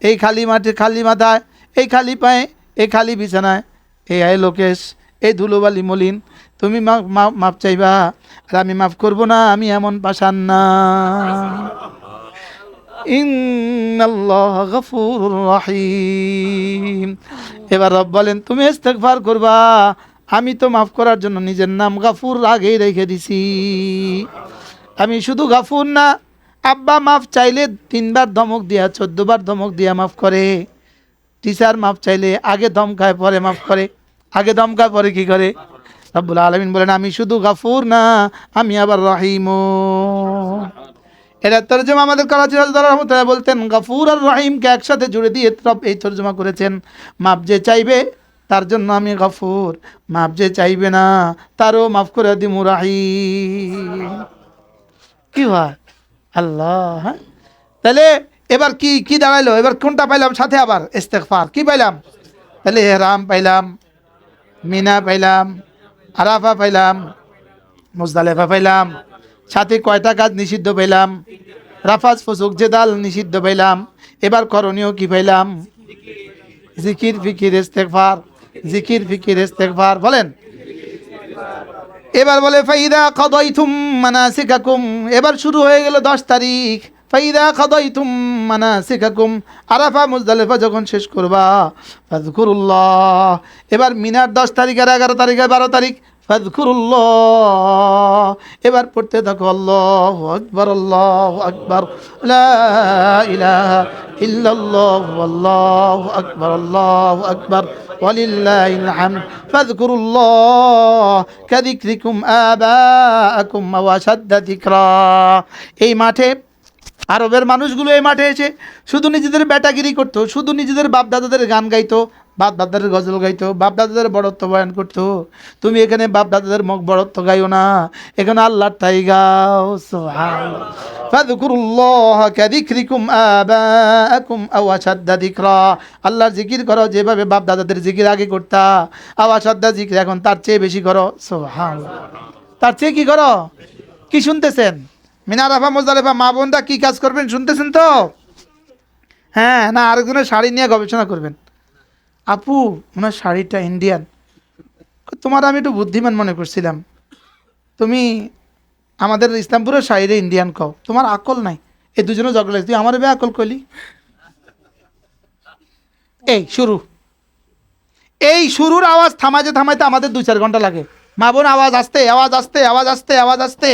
এই খালি মাঠে, খালি মাথায়, এই খালি পায়ে, এই খালি বিছানায়, এই আয় লোকেশ, এই ধুলোবালি মলিন, তুমি মাপ চাইবা, আর আমি মাফ করবো না, আমি এমন পাশান না। ইন্নাল্লাহ গফুরুর রহিম। এবার রব বলেন তুমি ইস্তেগফার করবা, আমি তো মাফ করার জন্য নিজের নাম গাফুর আগেই রেখে দিছি। আমি শুধু গাফুর না, আব্বা মাফ চাইলে 3 বার ধমক দিয়া 14 বার ধমক দিয়া মাফ করে। টিচার মাপ চাইলে আগে ধমকায় পরে মাফ করে, আগে ধমকায় পরে কি করে? রব্বুল আলামিন বলেন আমি শুধু গাফুর না, আমি আবার রহিমও। এটা তর্জমা আমাদের করাচি হযরত রহমাতুল্লাহ বলতেন গাফুর আর রহিমকে একসাথে জুড়ে দিয়ে রব এই তর্জমা করেছেন, মাপ যে চাইবে তার জন্য আমি গাফুর, মাপ যে চাইবে না তারও মাফ করে দিমু রহিম। কি হয় আল্লাহ! হ্যাঁ, তাহলে এবার কি কি দাঁড়াইলো? এবার কোনটা পাইলাম সাথে? আবার ইস্তেগফার। কি পাইলাম? তাহলে ইহরাম পাইলাম, মিনা পাইলাম, আরাফা পাইলাম, মুজদালিফা পাইলাম, সাথে কয়টা কাজ নিষিদ্ধ পাইলাম? রাফাজ ফুসুক জেদাল নিষিদ্ধ পাইলাম। এবার করণীয় কি পাইলাম? জিকির ফিকির ইস্তেগফার, জিকির ফিকির ইস্তেগফার। বলেন এবার বলে ফাইদা কাদাইতুম মানাসিকাকুম, এবার শুরু হয়ে গেল 10 তারিখ। ফাইদা কাদাইতুম মানাসিকাকুম, আরাফা মুজদালিফা যখন শেষ করবা ফাযকুরুল্লাহ। এবার মিনার 10 তারিখ আর 11 তারিখ আর 12 তারিখ ফাযকুরুল্লাহ। এবার পড়তে থাকো আল্লাহু আকবার, আল্লাহু আকবার, লা ইলাহা ইল্লাল্লাহু আল্লাহু আকবার, আল্লাহু আকবার ওয়ালিল্লাহিল হামদ। ফাযকুরুল্লাহ কাযিকরিকুম আবাআকুম ওয়া আশাদ্দা যিকরা। এই মাঠে আরবের মানুষগুলো এই মাঠে এসে শুধু নিজেদের বেটাগিরি করতো, শুধু নিজেদের বাপদাদাদের গান গাইতো, বাপ দাদাদের গজল গাইতো, বাপ দাদাদের বড়ত্ব বয়ান করতো। তুমি এখানে বাপ দাদাদের বড়ত্ব গাইও না, এখানে আল্লাহরটাই গাও। সুবহানাল্লাহ। ফাযকুরুল্লাহ কাযিকরিকুম আবাআকুম আও আশাদ্দা যিকরা। আল্লাহর জিকির করো যেভাবে বাপ দাদাদের জিকির আগে করতা, আও আশাদ্দা যিকরা, এখন তার চেয়ে বেশি করো। সুবহানাল্লাহ। তার চেয়ে কি করো? কি শুনতেছেন? মিনা আরাফা মুজদালিফা মা বোনরা কি কাজ করবেন শুনতেছেন তো? হ্যাঁ, না আরেকজনের শাড়ি নিয়ে গবেষণা করবেন। আপু ওনার শাড়িটা ইন্ডিয়ান, তোমার আমি একটু বুদ্ধিমান মনে করছিলাম, তুমি আমাদের ইসলামপুরের শাড়িরে ইন্ডিয়ান কও, তোমার আকল নাই। এই দুজনে ঝগড়া লাগছে, তুই আমার বে আকল কইলি। এই শুরু, এই শুরুর আওয়াজ থামাইতে থামাইতে আমাদের 2-4 ঘন্টা লাগে। মা বোন আওয়াজ আসতে, আওয়াজ আসতে, আওয়াজ আসতে, আওয়াজ আসতে,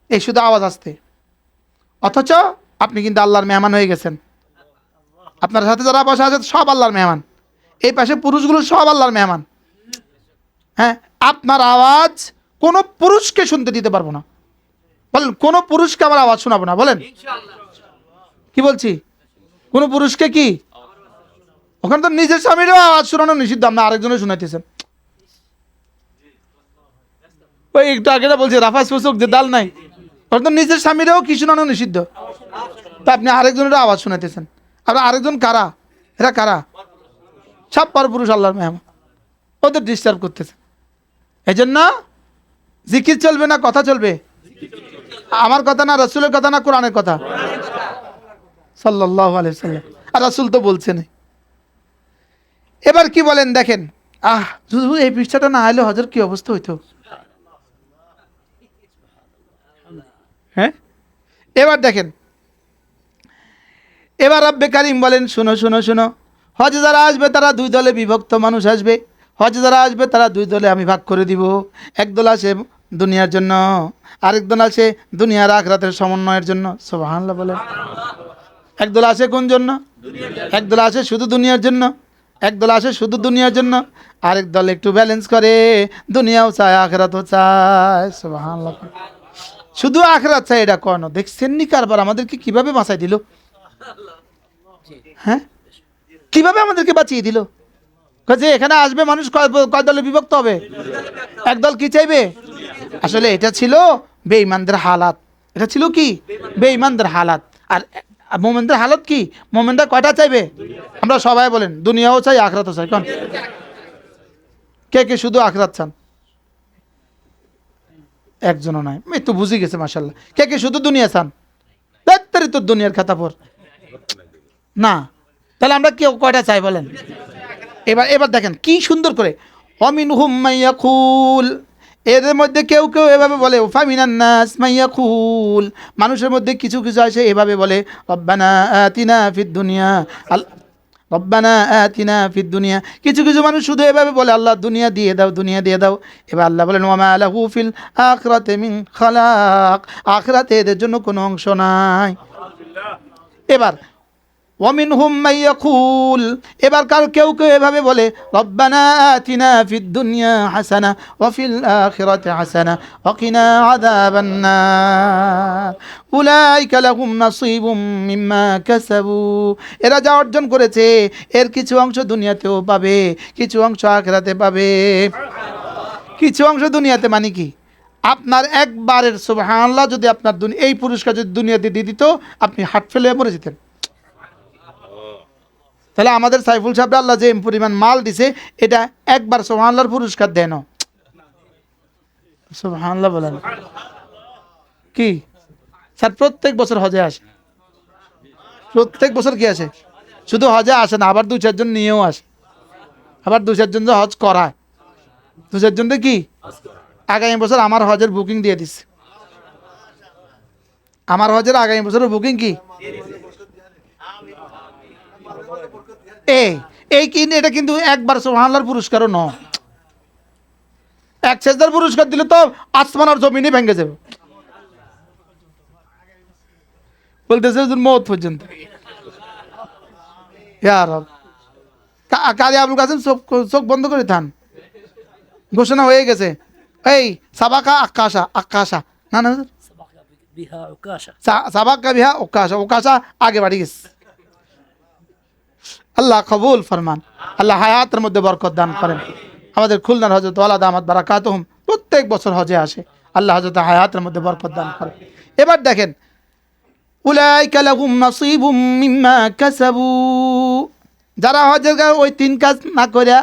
এই শুধু আওয়াজ আসতে। অথচ আপনি কিন্তু আল্লাহর মেহমান হয়ে গেছেন। আপনার সাথে যারা বসা আছে সব আল্লাহর মেহমান, এই পাশে পুরুষগুলো সব আল্লাহর মেহমান। হ্যাঁ, আপনার আওয়াজ কোনো পুরুষকে শুনতে দিতে পারবো না। বলেন কোনো পুরুষকে আমার আওয়াজ শোনাবো না। বলেন কি বলছি? কোনো পুরুষকে কি? ওখানে তো নিজের স্বামীরও আওয়াজ শোনানো নিষিদ্ধ, আপনি আরেকজনে শুনাইতেছেন। ওই একটু আগে বলছি রাফাজ ফুসুক যে দাল নাই, ওখানে তো নিজের স্বামীরও কি শোনানো নিষিদ্ধ, তা আপনি আরেকজনেরও আওয়াজ শুনাইতেছেন। আর আরেকজন কারা? এরা কারা? সব পরপুরুষ আল্লাহর মেহমান, ওদের ডিস্টার্ব করতেছে। এই জন্য জিকির চলবে না কথা চলবে? আমার কথা না, রাসূলের কথা না, কোরআনের কথা? সাল্লাল্লাহু আলাইহি সাল্লাম। আর রাসূল তো বলছেন। এবার কি বলেন দেখেন, শুধু এই পৃষ্ঠাটা না আইলে হজর কি অবস্থা হইতো। হ্যাঁ, এবার দেখেন, এবার রব্বে কারীম বলেন শোনো শোনো শোনো, হজে যারা আসবে তারা 2 দলে বিভক্ত মানুষ আসবে। হজে যারা আসবে তারা 2 দলে আমি ভাগ করে দিব। একদল আসে দুনিয়ার জন্য, আরেক দল আসে দুনিয়ার আখিরাতের সমন্বয়ের জন্য। সুবহানাল্লাহ বলেন। একদল আসে কোন জন্য? একদল আসে শুধু দুনিয়ার জন্য, একদল আসে শুধু দুনিয়ার জন্য, আরেক দল একটু ব্যালেন্স করে, দুনিয়াও চায় আখিরাতও চায়। সুবহানাল্লাহ। শুধু আখিরাত চাই এটা কোন দেখছেন নি কারবার আমাদেরকে কিভাবে বাঁচাই দিল? হ্যাঁ, কিভাবে আমাদেরকে বাঁচিয়ে দিল? যে এখানে আসবে মানুষ কয় দলে বিভক্ত হবে? একদল কি চাইবে? আসলে এটা ছিল বেঈমানদের হালাত। এটা ছিল কি? বেঈমানদের হালাত। আর মুমিনদের হালত কি? মুমিনরা কয়টা চাইবে? আমরা সবাই বলেন দুনিয়াও চাই আখিরাতও চাই। কোন কে কে শুধু আখিরাত চান? একজনও নাই। আমি তো বুঝে গেছে মাশাআল্লাহ। কে কে শুধু দুনিয়া চান? বেত্তারি তোর দুনিয়ার খাতা পর না। তাহলে আমরা কেউ কয়টা চাই বলেন? এবার দেখেন কি সুন্দর করে, অমিনহুম মাইয়াকুল, এদের মধ্যে কেউ কেউ এভাবে বলে, ফামিনান নাস মাইয়াকুল, মানুষের মধ্যে কিছু কিছু আসে এভাবে বলে, রব্বানা আতিনা ফিদ দুনিয়া, রব্বানা আতিনা ফিদ দুনিয়া। কিছু কিছু মানুষ শুধু এভাবে বলে আল্লাহ দুনিয়া দিয়ে দাও, দুনিয়া দিয়ে দাও। এবার আল্লাহ বলেন ওয়ামা লাহু ফিল আখিরাতি মিন খালাক, আখিরাতে এদের জন্য কোনো অংশ নাই। এবার ওয়ামিনহুম মাইয়াকুল, এবার কেউ কেউ এভাবে বলে রব্বানা আতিনা ফিদ দুনিয়া হাসানা ওয়া ফিল আখিরাতি হাসানা ওয়া কিনা আযাবান নার উলাইকা লাহুম নাসীবুম মিম্মা কাসাবু। এরা যা অর্জন করেছে এর কিছু অংশ দুনিয়াতেও পাবে, কিছু অংশ আখিরাতে পাবে। কিছু অংশ দুনিয়াতে মানে কি, আপনার একবারের সুবহানাল্লাহ যদি আপনার এই পুরস্কার যদি দুনিয়াতে দিয়ে দিত, আপনি হার্ট ফেল হয়ে মরে যেতেন। তাহলে আমাদের সাইফুল সাহেব আল্লাহ যে পরিমাণ মাল দিছে, এটা একবার সুবহানাল্লাহর পুরস্কার দেন। সুবহানাল্লাহ বলেন কি স্যার? প্রত্যেক বছর হজে আসে, প্রত্যেক বছর কি আসে? শুধু হজে আসে না, আবার 2-4 জন নিয়েও আসে, আবার 2-4 জন যে হজ করায়, 2-4 জন কি আগামী বছর আমার হজের বুকিং দিয়ে দিচ্ছে। আমার হজের আগামী বছরের বুকিং কি এই কি? এটা কিন্তু একবার সুবহানাল্লাহর পুরস্কারও নয়। এক সেজদার পুরস্কার দিলে তো আসমান আর জমিনই ভেঙে যাবে। বলতেছে মৌত পর্যন্ত। কারি আবুল কাসেম চোখ বন্ধ করে থান, ঘোষণা হয়ে গেছে। এই সাবাকা আকাশা আকাশা না না সাবাকা বিহা ওকাশা, ওকাশা আগে বাড়ি গেছে। আল্লাহ কবুল ফরমান, আল্লাহ হায়াতের মধ্যে বরকত দান করেন। আমাদের খুলনার হযরত ওয়ালা দামাত বারাকাতুহুম প্রত্যেক বছর হজে আসে, আল্লাহ হযরত হায়াতের মধ্যে বরকত দান করেন। এবার দেখেন উলাইকা লাহুম নাসীবুম মিম্মা কাসাবু, যারা হজের ওই 3 কাজ না কইরা,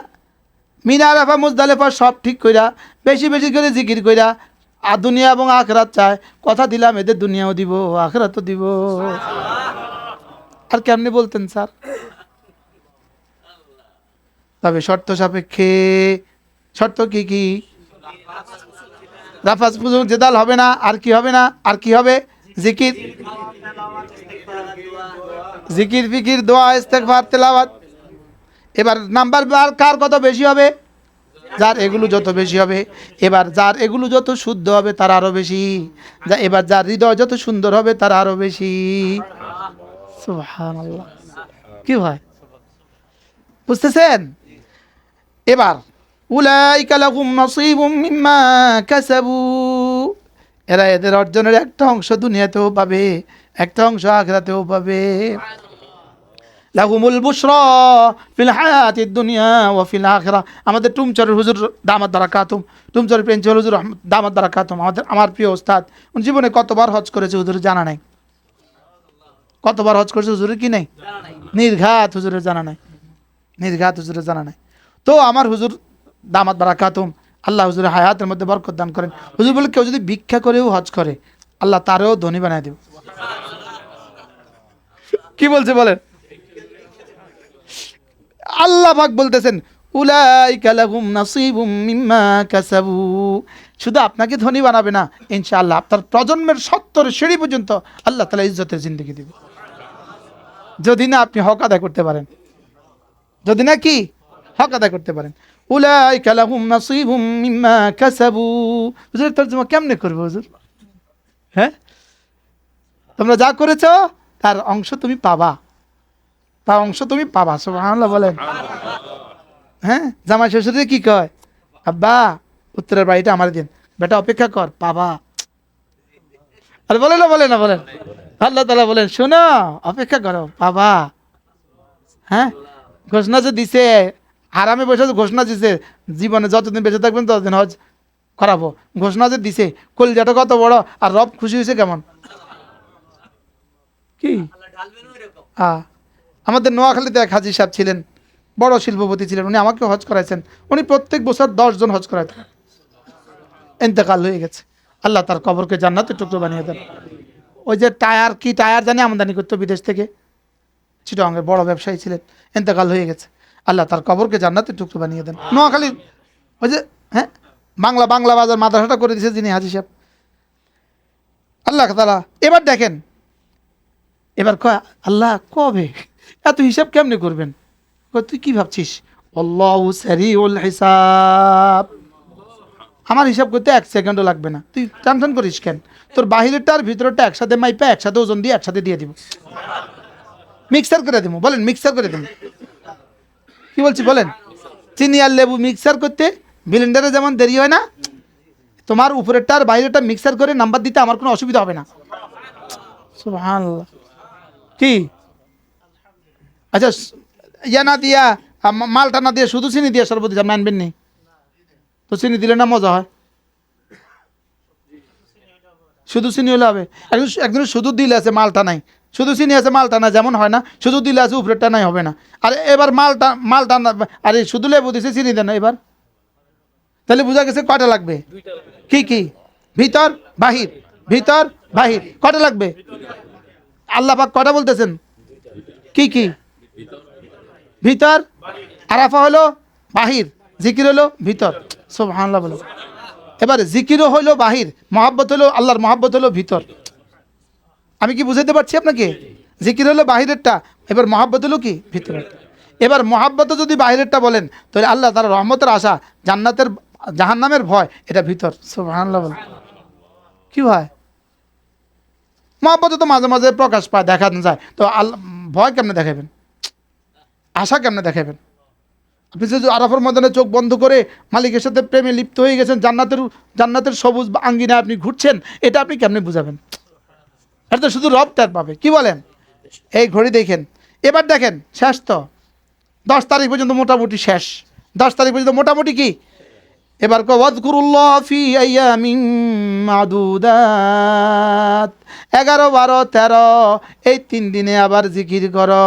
মিনা আরাফা মুজদালিফা সব ঠিক কইরা, বেশি বেশি করে জিকির কইরা দুনিয়া এবং আখিরাত চায়, কথা দিলাম এদের দুনিয়াও দিব আখিরাতও দিব। আর কেমনি বলতেন স্যার? তবে শর্ত সাপেক্ষে। শর্ত কি কি? লাফাজ ফুজুল জেদাল হবে না, আর কি হবে না, আর কি হবে? জিকির, জিকির ফিকির দোয়া ইস্তেগফার তেলাওয়াত। এবার নাম্বার কার কত বেশি হবে? যার এগুলো যত বেশি হবে। এবার যার এগুলো যত শুদ্ধ হবে তার আরো বেশি। এবার যার হৃদয় যত সুন্দর হবে তার আরো বেশি। সুবহানাল্লাহ। কি ভাই বুঝতেছেন? এবার উলাইকা লাহুম নাসীবুম মিম্মা কাসাবু, এরা এদের অর্জনের একটা অংশ দুনিয়াতেও পাবে, একটা অংশ আখিরাতেও পাবে। লাহুমুল বুশরা ফিল হায়াতিদ দুনিয়া ওয়া ফিল আখিরা। আমাদের টুমচরের হুজুর দামাত বারাকাতুম, টুমচরের প্রিন্সিপাল হুজুর দামাত বারাকাতুম, আমার প্রিয় ওস্তাদ, উনি জীবনে কতবার হজ করেছে হুজুর জানা নাই। কতবার হজ করেছে হুজুরের কি নাই? নির্ঘাত হুজুরের জানা নাই, নির্ঘাত হুজুরের জানা নাই। তো আমার হুজুর দামাত বারাকাতুম, আল্লাহ হুজুরের হায়াতের মধ্যে বরকত দান করেন। হুজুর বলে কেউ যদি ভিক্ষা করেও হজ করে আল্লাহ তারেও ধনী বানায় দেব। কি বলছে বলেন? আল্লাহ পাক বলতেছেন উলাইকা লাহুম নাসীবুম মিম্মা কাসাবু। শুধু আপনাকে ধনী বানাবে না, ইনশাআল্লাহ আপনার প্রজন্মের 70 সিঁড়ি পর্যন্ত আল্লাহ তাআলা ইজ্জতের জিন্দেগি দিবে, যদি না আপনি হক আদায় করতে পারেন, যদি না কি হক আদায় করতে পারেন। উলাইকা লাহুম নাসীবুম মিম্মা কাসাবু। হুজুর তরজমা কেমনে করব হুজুর? হ্যাঁ, তোমরা যা করেছো তার অংশ তুমি পাবা, তার অংশ তুমি পাবা। সুবহানাল্লাহ বলেন। হ্যাঁ, জামাই শ্বশুরে কি কয়? আব্বা উত্তরের বাড়িটা আমার দিন, বেটা অপেক্ষা কর পাবা। আর বলে না, বলে না, বলেন। আল্লাহ তাআলা বলেন শোনো অপেক্ষা করো পাবা। হ্যাঁ, ঘোষণা যে দিছে, হারামে বসে ঘোষণা দিছে জীবনে যতদিন বেঁচে থাকবেন ততদিন হজ করাবো। ঘোষণা যে দিছে, কলিজাটা কত বড়, আর রব খুশি হয়েছে কেমন? কি আমাদের নোয়াখালীতে এক হাজী সাহেব ছিলেন, বড় শিল্পপতি ছিলেন, উনি আমাকে হজ করাইছেন। উনি প্রত্যেক বছর 10 জন হজ করাইতেন। ইন্তেকাল হয়ে গেছে, আল্লাহ তার কবরকে জান্নাতের টুকরো বানিয়ে দেন। ওই যে টায়ার, কি টায়ার জানি আমদানি করতো বিদেশ থেকে, চিটাগাঙ্গের বড় ব্যবসায়ী ছিলেন, ইন্তেকাল হয়ে গেছে, আল্লাহ তার কবরকে জান্নাতের টুকরো বানিয়ে দেন। নোয়াখালী ওই যে হ্যাঁ বাংলা বাজার মাদ্রাসাটা করে দিয়েছে যিনি হাজী সাহেব, আল্লাহ তাআলা। এবার দেখেন, এবার কয় আল্লাহ কবে এত হিসাব কেমনে করবেন? তুই কি ভাবছিস? আল্লাহু সারিউল হিসাব, আমার হিসাব করতে 1 সেকেন্ডও লাগবে না, তুই টেনশন করিস কেন? তোর বাহিরেরটা আর ভিতরেরটা একসাথে মাইপা একসাথে ওজন দিয়ে একসাথে দিয়ে দিব। মিক্সার করে দেবো, বলেন মিক্সার করে দেবো। কি বলছি বলেন? চিনি আর লেবু মিক্সার করতে ব্লেন্ডারে যেমন দেরি হয় না, তোমার উপরেরটা আর বাইরেরটা মিক্সার করে নাম্বার দিতে আমার কোনো অসুবিধা হবে না। সুবহানাল্লাহ। কি আচ্ছা, ইয়া না দিয়া মালটা না দিয়ে শুধু চিনি দিয়ে শরবত দিতে মানবেন নি? তো চিনি দিলে না মজা হয়? শুধু চিনি হলে হবে? একদিন শুধু দিলে আছে মালটা নাই, শুধু চিনি আছে মালটা না, যেমন হয় না শুধু দিলে আছে উপরেরটা নাই, হবে না। আর এবার মালটা না, আরে শুধু লেবু দিছে চিনি দেন না এবার, তাহলে বোঝা গেছে কয়টা লাগবে? কি কি? ভিতর বাহির, ভিতর বাহির, কয়টা লাগবে? আল্লাহ পাক কয়টা বলতেছেন? কি কি? ভিতর, আরাফা হলো বাহির, জিকির হলো ভিতর। সুবহানাল্লাহ বলো। এবার জিকিরও হলো বাহির, মহাব্বত হলো আল্লাহর মহাব্বত হলো ভিতর। আমি কি বুঝাইতে পারছি আপনাকে? জিকির হলো বাহিরেরটা, এবার মহাব্বত হলো কি? ভিতরের। এবার মহাব্বত যদি বাহিরেরটা বলেন, তাহলে আল্লাহ তার রহমতের আশা, জান্নাতের জাহান্নামের ভয়, এটা ভিতর। সুবহানাল্লাহ বলো। কি হয়? মহাব্বত তো মাঝে মাঝে প্রকাশ পায়, দেখা যায়, তো আল্লাহ ভয় কেমনে দেখাবেন? আশা কেমনে দেখাবেন? আপনি যদি আরাফার ময়দানে চোখ বন্ধ করে মালিকের সাথে প্রেমে লিপ্ত হয়ে গেছেন, জান্নাতের সবুজ আঙ্গিনায় আপনি ঘুরছেন, এটা আপনি কেমনে বুঝাবেন? এটা তো শুধু রব টের পাবে। কি বলেন? এই ঘড়ি দেখেন, এবার দেখেন শেষ তো, 10 তারিখ পর্যন্ত মোটামুটি শেষ। 10 তারিখ পর্যন্ত মোটামুটি কি? এবার ওয়াজকুরুল্লাহ ফি আইয়ামিন মাদুদাত, 11, 12, 13 এই 3 দিনে আবার জিকির করো।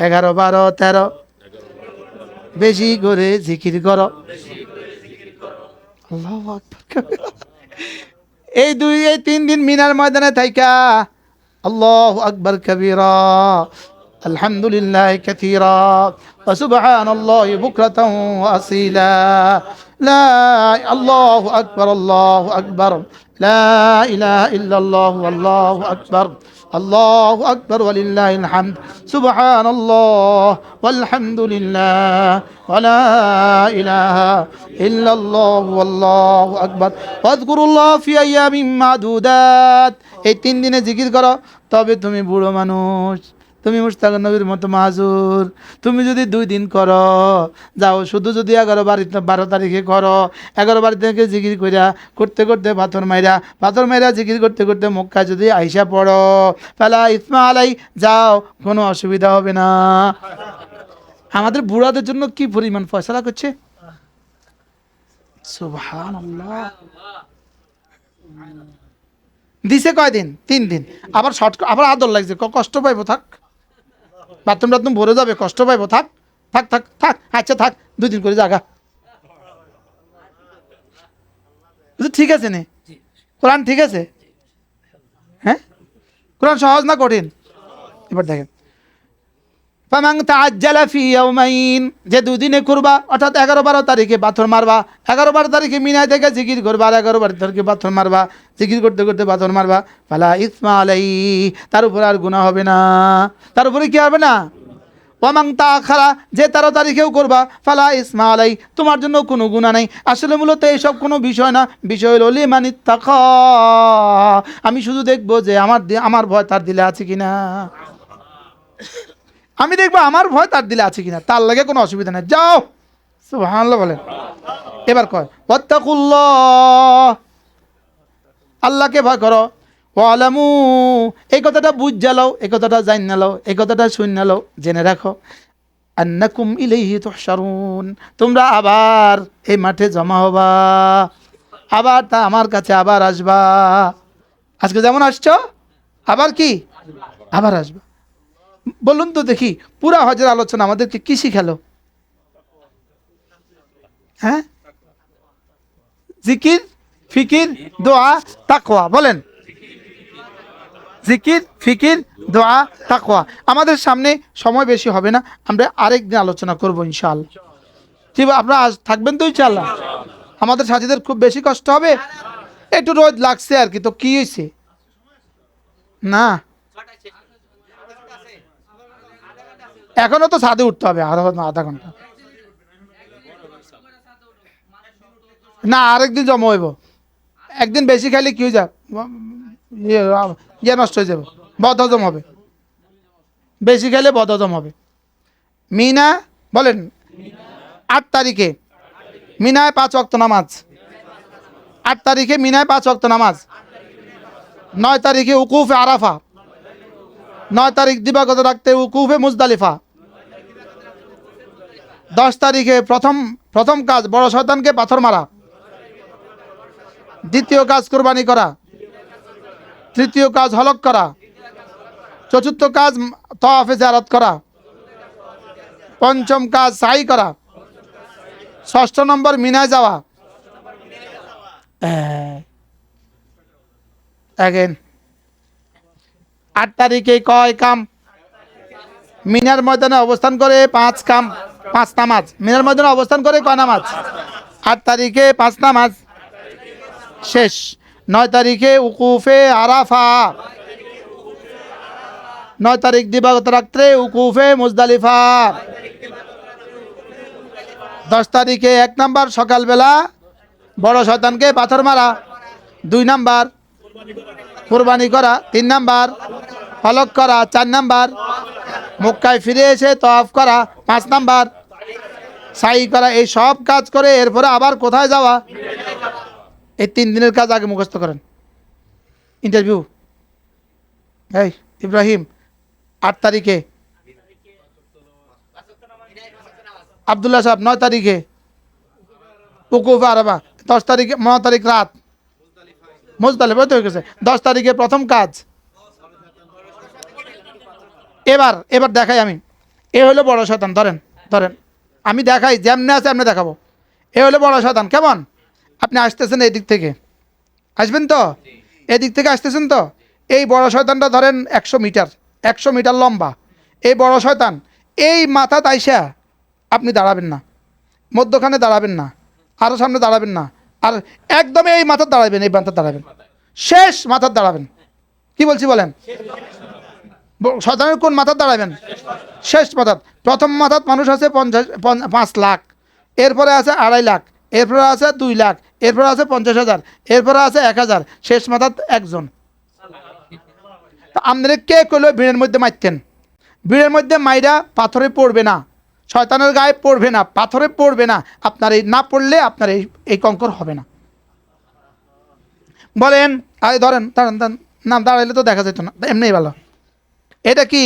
11, 12, 13 বেশি করে জিকির করো। আল্লাহু আকবার। এই 3 দিন মিনার ময়দানে থাইকা আল্লাহু আকবার কবীরা, আলহামদুলিল্লাহ কাসীরা, ওয়া সুবহানাল্লাহি বুকরাতাও ওয়া আসীলা, লা আল্লাহু আকবার, লা ইলাহা ইল্লাল্লাহু আল্লাহু আকবার, আল্লাহু আকবার ওয়ালিল্লাহিল হামদ, সুবহানাল্লাহ ওয়ালহামদুলিল্লাহ ওয়া লা ইলাহা ইল্লাল্লাহু আল্লাহু আকবার, ওয়াজকুরুল্লাহ ফি আইয়ামিন মাদুদাত। এই 3 দিনে জিকির করো, তবে তুমি বুড়ো মানুষ, তুমি মুশতাক নবীর মতো মাহুর। তুমি যদি 2 দিন করো, যাও শুধু যদি 11, 12 তারিখে করো, 11, 12 তারিখে জিকির কইরা করতে করতে পাথর মাইরা জিকির করতে করতে মক্কা যদি আইসা পড়ো, ফালা ইসমা আলাই, যাও, কোনো অসুবিধা হবে না। আমাদের বুড়াদের জন্য কি পরিমাণ ফয়সালা করছে! সুবহানাল্লাহ। দিছে কয়দিন? 3 দিন। আবার আবার আদর লাগছে, কষ্ট পাইবো, থাক, বাথরুম ভরে যাবে, কষ্ট পাইবো, থাক থাক থাক থাক, আচ্ছা থাক, 2 দিন করে জাগা। ঠিক আছে নে? কোরআন ঠিক আছে? হ্যাঁ, কোরআন সহজ না কঠিন? এবার দেখেন, ফামান তাআজ্জালা ফি ইয়াওমাইন, যে 2 দিনে করবা, অর্থাৎ 11, 12 তারিখে পাথর মারবা, 11, 12 তারিখে মিনায় থেকে জিকির করবা, আর 11, 12 তারিখে পাথর মারবা, জিকির করতে করতে পাথর মারবা, ফালা ইসমা আলাই, তার উপরে আর গুনাহ হবে না। তার উপরে কি হবে না? ওয়ামান তাআখারা, যে 13 তারিখেও করবা, ফালা ইসমা আলাই, তোমার জন্য কোনো গুনাহ নাই। আসলে মূলত এইসব কোনো বিষয় না, বিষয় হলো লিমান ইত্তাকা, আমি শুধু দেখবো যে আমার ভয় তার দিলে আছে কিনা, আমি দেখবো আমার ভয় তার দিলে আছে কিনা, তার লাগে কোনো অসুবিধা নাই, যাও। সুবহানাল্লাহ বলেন। এবার কয় ওয়াত্তাকুল্লাহ, আল্লাহকে ভয় করো, ওয়ালামু, এই কথাটা বুঝ জালাও, এই কথাটা জান নাও, এই কথাটা শুন নাও, জেনে রাখো, আন্নাকুম ইলাইহি তুহশারুন, তোমরা আবার এই মাঠে জমা হবা, আবার তা আমার কাছে আবার আসবা। আজকে যেমন আসছো, আবার কি? আবার আসবা। বলুন তো দেখি, পুরা হজের আলোচনা আমাদেরকে কি শিখালো? হ্যাঁ, জিকির, ফিকির, দোয়া, তাকওয়া। বলেন, জিকির, ফিকির, দোয়া, তাকওয়া। আমাদের সামনে সময় বেশি হবে না, আমরা আরেকদিন আলোচনা করব ইনশাআল্লাহ। ঠিক, আপনারা আজ থাকবেন তো ইনশাআল্লাহ? আমাদের সাথীদের খুব বেশি কষ্ট হবে, একটু রোদ লাগছে আর কি, তো কি হয়েছে? না, এখনো তো ছাদে উঠতে হবে, আরো আধা ঘন্টা। না, আরেকদিন জমা হইব, একদিন বেশি খাইলে কি হয়ে যাবে, ইয়ে নষ্ট হয়ে যাবে, বদহজম হবে। বেশি খেলে বদহজম হবে। মিনা বলেন 8 তারিখে মিনায় 5 ওয়াক্ত নামাজ। 8 তারিখে মিনায় 5 ওয়াক্ত নামাজ। 9 তারিখে উকুফে আরাফা। 9 তারিখ দিবাগত রাখতে উকুফে মুজদালিফা। 10 তারিখে প্রথম কাজ বড় শয়তানকে পাথর মারা। দ্বিতীয় কাজ কুরবানি করা। তৃতীয় কাজ হলক করা। চতুর্থ কাজ তওয়াফে জিয়ারত করা। পঞ্চম কাজ সাই করা। ষষ্ঠ নম্বর মিনায় যাওয়া। अगेन 8 তারিখে কয় কাম? মিনার ময়দানে অবস্থান করে 5 কাম, 5 নামাজ। মিনার ময়দানে অবস্থান করে কয় নামাজ? 8 তারিখে 5 নামাজ শেষ। 9 তারিখে উকুফে আরাফা। 9 তারিখ দিবাগত রাত্রে উকুফে মুজদালিফা। 10 তারিখে 1 নাম্বার সকালবেলা বড় শয়তানকে পাথর মারা। 2 নাম্বার কুরবানি করা। 3 নাম্বার হলক করা। 4 নাম্বার মক্কায় ফিরে এসে তওয়াফ করা। 5 নাম্বার সাই করা। এই সব কাজ করে এরপরে আবার কোথায় যাওয়া? এই 3 দিনের কাজ আগে মুখস্থ করেন। ইন্টারভিউ এই ইব্রাহিম 8 তারিখে, আব্দুল্লাহ সাহেব 9 তারিখে উকুফে আরাফা। 10 তারিখে 9 তারিখ রাত মুজদালিফা হয়ে গেছে। 10 তারিখে প্রথম কাজ। এবার দেখাই আমি। এ হলো বড় শয়তান। ধরেন আমি দেখাই, যেমনে আছে এমনি দেখাবো। এ হলো বড় শয়তান। কেমন? আপনি আসতেছেন এই দিক থেকে, আসবেন তো? এদিক থেকে আসতেছেন তো? এই বড় শয়তানটা ধরেন 100 মিটার লম্বা। এই বড় শয়তান এই মাথা তাইসা আপনি দাঁড়াবেন না, মধ্যখানে দাঁড়াবেন না, আরও সামনে দাঁড়াবেন না, আর একদম এই মাথার দাঁড়াবেন, এই মাথার দাঁড়াবেন, শেষ মাথার দাঁড়াবেন। কি বলছি বলেন? শয়তানের কোন মাথার দাঁড়াবেন? শেষ মাথার। প্রথম মাথার মানুষ আছে 5 লাখ, এরপরে আছে 2.5 লাখ, এরপরে আছে 2 লাখ, এরপরে আছে 50,000, এরপরে আছে 1,000, শেষ মাথার একজন। তা আপনারা কে কইল ভিড়ের মধ্যে মারতেন? ভিড়ের মধ্যে মাইরা পাথরে পড়বে না, শয়তানের গায়ে পড়বে না, পাথরে পড়বে না। আপনার এই না পড়লে আপনার এই কঙ্কর হবে না। বলেন আরে ধরেন না, দাঁড়াইলে তো দেখা যেত না, এমনিই ভালো। এটা কি?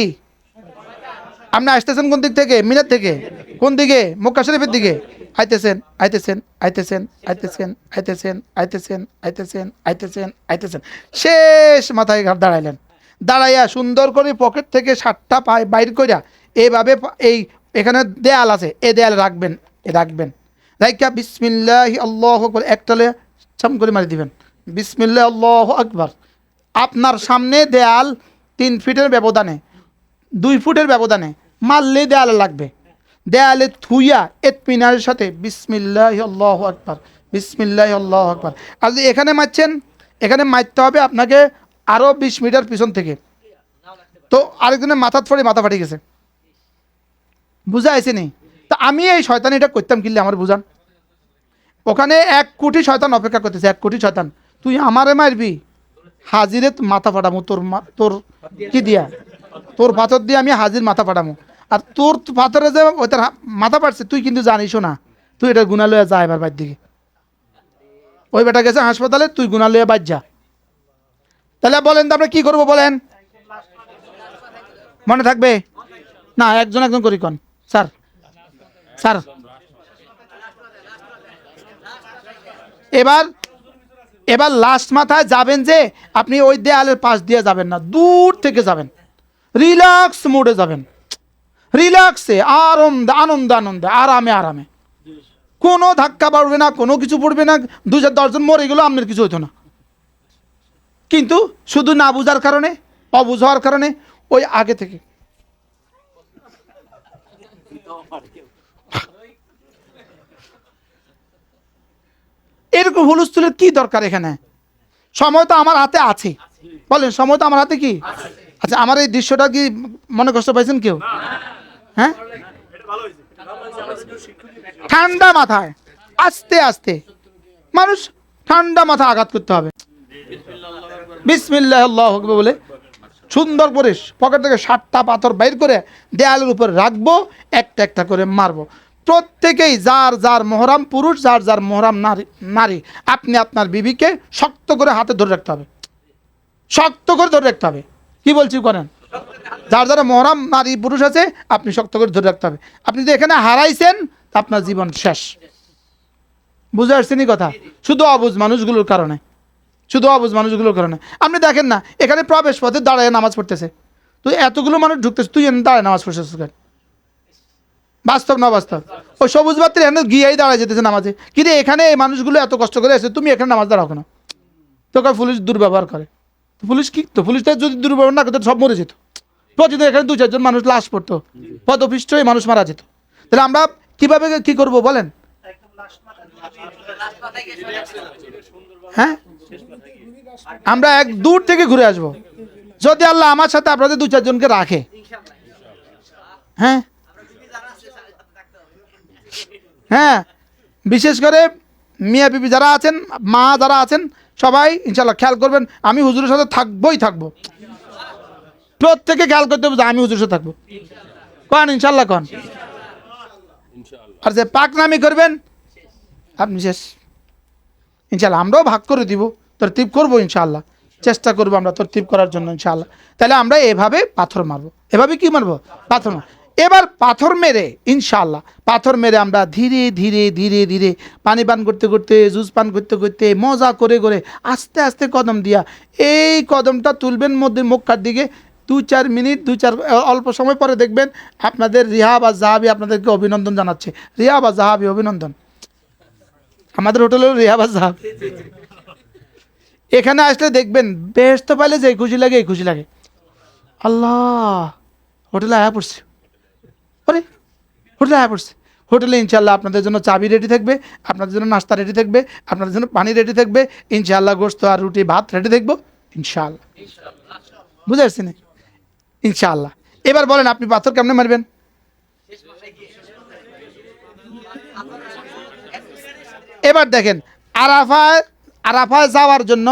আপনি আসতেছেন কোন দিক থেকে? মিনার থেকে। কোন দিকে? মক্কা শরীফের দিকে। আইতেছেন শেষ মাথায় ঘাট দাঁড়াইলেন। দাঁড়াইয়া সুন্দর করে পকেট থেকে 7টা বাইর করিয়া এইভাবে এখানে দেয়াল আছে, এই দেয়ালে রাখবেন। রাইখা বিসমিল্লাহ আল্লাহু আকবার একটালে ছাম করে মারি দিবেন। বিসমিল্লাহ আল্লাহু আকবার। আপনার সামনে দেয়াল 3 ফিটের ব্যবধানে, 2 ফুটের ব্যবধানে মারলে দেয়ালে লাগবে। দেয়ালে থুইয়া এতমিনারের সাথে বিসমিল্লাহ আল্লাহু আকবার, বিসমিল্লাহ আল্লাহু আকবার। আর যদি এখানে মারছেন, এখানে মারতে হবে আপনাকে আরও 20 মিটার পিছন থেকে। তো আরেকজনের মাথা ফাটি গেছে। বুঝা আছে নি? তা আমি এই শয়তান এটা করতাম কিনলে আমার বুঝান। ওখানে 1 কোটি শয়তান অপেক্ষা করতেছে। 1 কোটি শয়তান। তুই আমারে মারবি? হাজিরে মাথা ফাটামো তোর কি দিয়া? তোর পাথর দিয়ে আমি হাজির মাথা ফাটামো। আর তোর পাথরে যে ওইটার মাথা পাটছে তুই কিন্তু জানিসও না। তুই এটা গুণা লইয়া যা এবার বাইর দিকে। ওই বেটা গেছে হাসপাতালে, তুই গুণা লইয়া বাইর যা। তাহলে বলেন তো আমরা কি করবো বলেন? মনে থাকবে না? একজন করি কন স্যার। এবার লাস্ট মাথায় যাবেন যে আপনি ওই দেয়ালের পাশ দিয়ে যাবেন না, দূর থেকে যাবেন, রিল্যাক্স মোডে যাবেন, রিল্যাক্সে আনন্দে আরামে। কোনো ধাক্কা পড়বে না, কোনো কিছু পড়বে না। 2-10 জন মরে গেলেও আপনার কিছু হতো না। কিন্তু শুধু না বুঝার কারণে, অবুঝ হওয়ার কারণে ওই আগে থেকে এরকম হুলস্থুলের কি দরকার এখানে? সময় তো আমার হাতে আছে। বলেন সময় তো আমার হাতে কি? আচ্ছা, আমার এই দৃশ্যটা কি মনে কষ্ট পাইছেন কেউ? হ্যাঁ, ঠান্ডা মাথায় আস্তে মানুষ ঠান্ডা মাথা আঘাত করতে হবে। বিসমিল্লাহ আল্লাহু আকবার বলে সুন্দর করে পকেট থেকে 7টা পাথর বাইর করে দেয়ালের উপর রাখবো, একটা একটা করে মারবো। প্রত্যেকেই যার যার মোহরাম পুরুষ, যার যার মোহরাম নারী, আপনি আপনার বিবিকে শক্ত করে হাতে ধরে রাখতে হবে, শক্ত করে ধরে রাখতে হবে। কি বলছি করেন? যার যারা মোহরাম নারী পুরুষ আছে আপনি শক্ত করে ধরে রাখতে হবে। আপনি যদি এখানে হারাইছেন তা আপনার জীবন শেষ। বুঝে আসছেনি কথা? শুধু অবুঝ মানুষগুলোর কারণে, শুধু অবুঝ মানুষগুলোর কারণে। আপনি দেখেন না, এখানে প্রবেশ পথে দাঁড়ায় নামাজ পড়তেছে, তুই এতগুলো মানুষ ঢুকতেছে, তুই এনে দাঁড়ায় নামাজ পড়ছিস কেন? বাস্তব না বাস্তব? ওই সবুজ বাতির এখানে গিয়েই দাঁড়ায় যেতেছে নামাজে, কিন্তু এখানে এই মানুষগুলো এত কষ্ট করে এসে তুমি এখানে নামাজ দাঁড়াও কেন? তোকে পুলিশ দুর্ব্যবহার করে। তো পুলিশ কি, তো পুলিশটা যদি দুর্ব্যবহার না করতো সব মরে যেত। প্রতিদিন এখানে 2-4 জন মানুষ লাশ পড়তো, পদপিষ্ট হয়ে মানুষ মারা যেত। তাহলে আমরা কিভাবে কি করব বলেন? হ্যাঁ, আমরা এক দূর থেকে ঘুরে আসব যদি আল্লাহ আমার সাথে আপনাদের 2-4 জনকে রাখে। হ্যাঁ হ্যাঁ, বিশেষ করে মিয়া বিবি যারা আছেন, মা যারা আছেন, সবাই ইনশাল্লাহ খেয়াল করবেন, আমি হুজুরের সাথে থাকবোই থাকবো। প্রত্যেকে খেয়াল করতে হবে যে আমি হুজুরের সাথে থাকবো। কন ইনশাল্লাহ কন। আর যে পাকনামি করবেন আপনি শেষ। ইনশাল্লাহ আমরাও ভাগ করে দিব, তরতিব করবো ইনশাল্লাহ, চেষ্টা করবো আমরা তরতিব করার জন্য ইনশাল্লাহ। তাহলে আমরা এভাবে পাথর মারবো। এভাবে কি মারবো? পাথর মারবো। এবার পাথর মেরে ইনশাল্লাহ, পাথর মেরে আমরা ধীরে ধীরে ধীরে ধীরে পানি পান করতে করতে, জুস পান করতে করতে, মজা করে করে আস্তে আস্তে কদম দিয়া এই কদমটা তুলবেন মধ্যে মক্কার দিকে। 2-4 মিনিট, অল্প সময় পরে দেখবেন আপনাদের রিহাব আর জাহাবি আপনাদেরকে অভিনন্দন জানাচ্ছে। রিহাব আর জাহাবি অভিনন্দন, আমাদের হোটেলের রিহাব আর জাহাবি। এখানে আসলে দেখবেন বেহেশত পাইলে যে খুশি লাগে, এই খুশি লাগে। আল্লাহ, হোটেলে আয়া পড়ছে, আরে হোটেলে আয়া পড়ছে। হোটেলে ইনশাল্লাহ আপনাদের জন্য চাবি রেডি থাকবে, আপনাদের জন্য নাস্তা রেডি থাকবে, আপনাদের জন্য পানি রেডি থাকবে, ইনশাল্লাহ গোশত আর রুটি ভাত রেডি থাকবো ইনশাল্লাহ। বুঝে আসছি না? ইনশাআল্লাহ। এবার বলেন আপনি পাথর কেমনে মারবেন? এবার দেখেন, আরাফায় যাওয়ার জন্য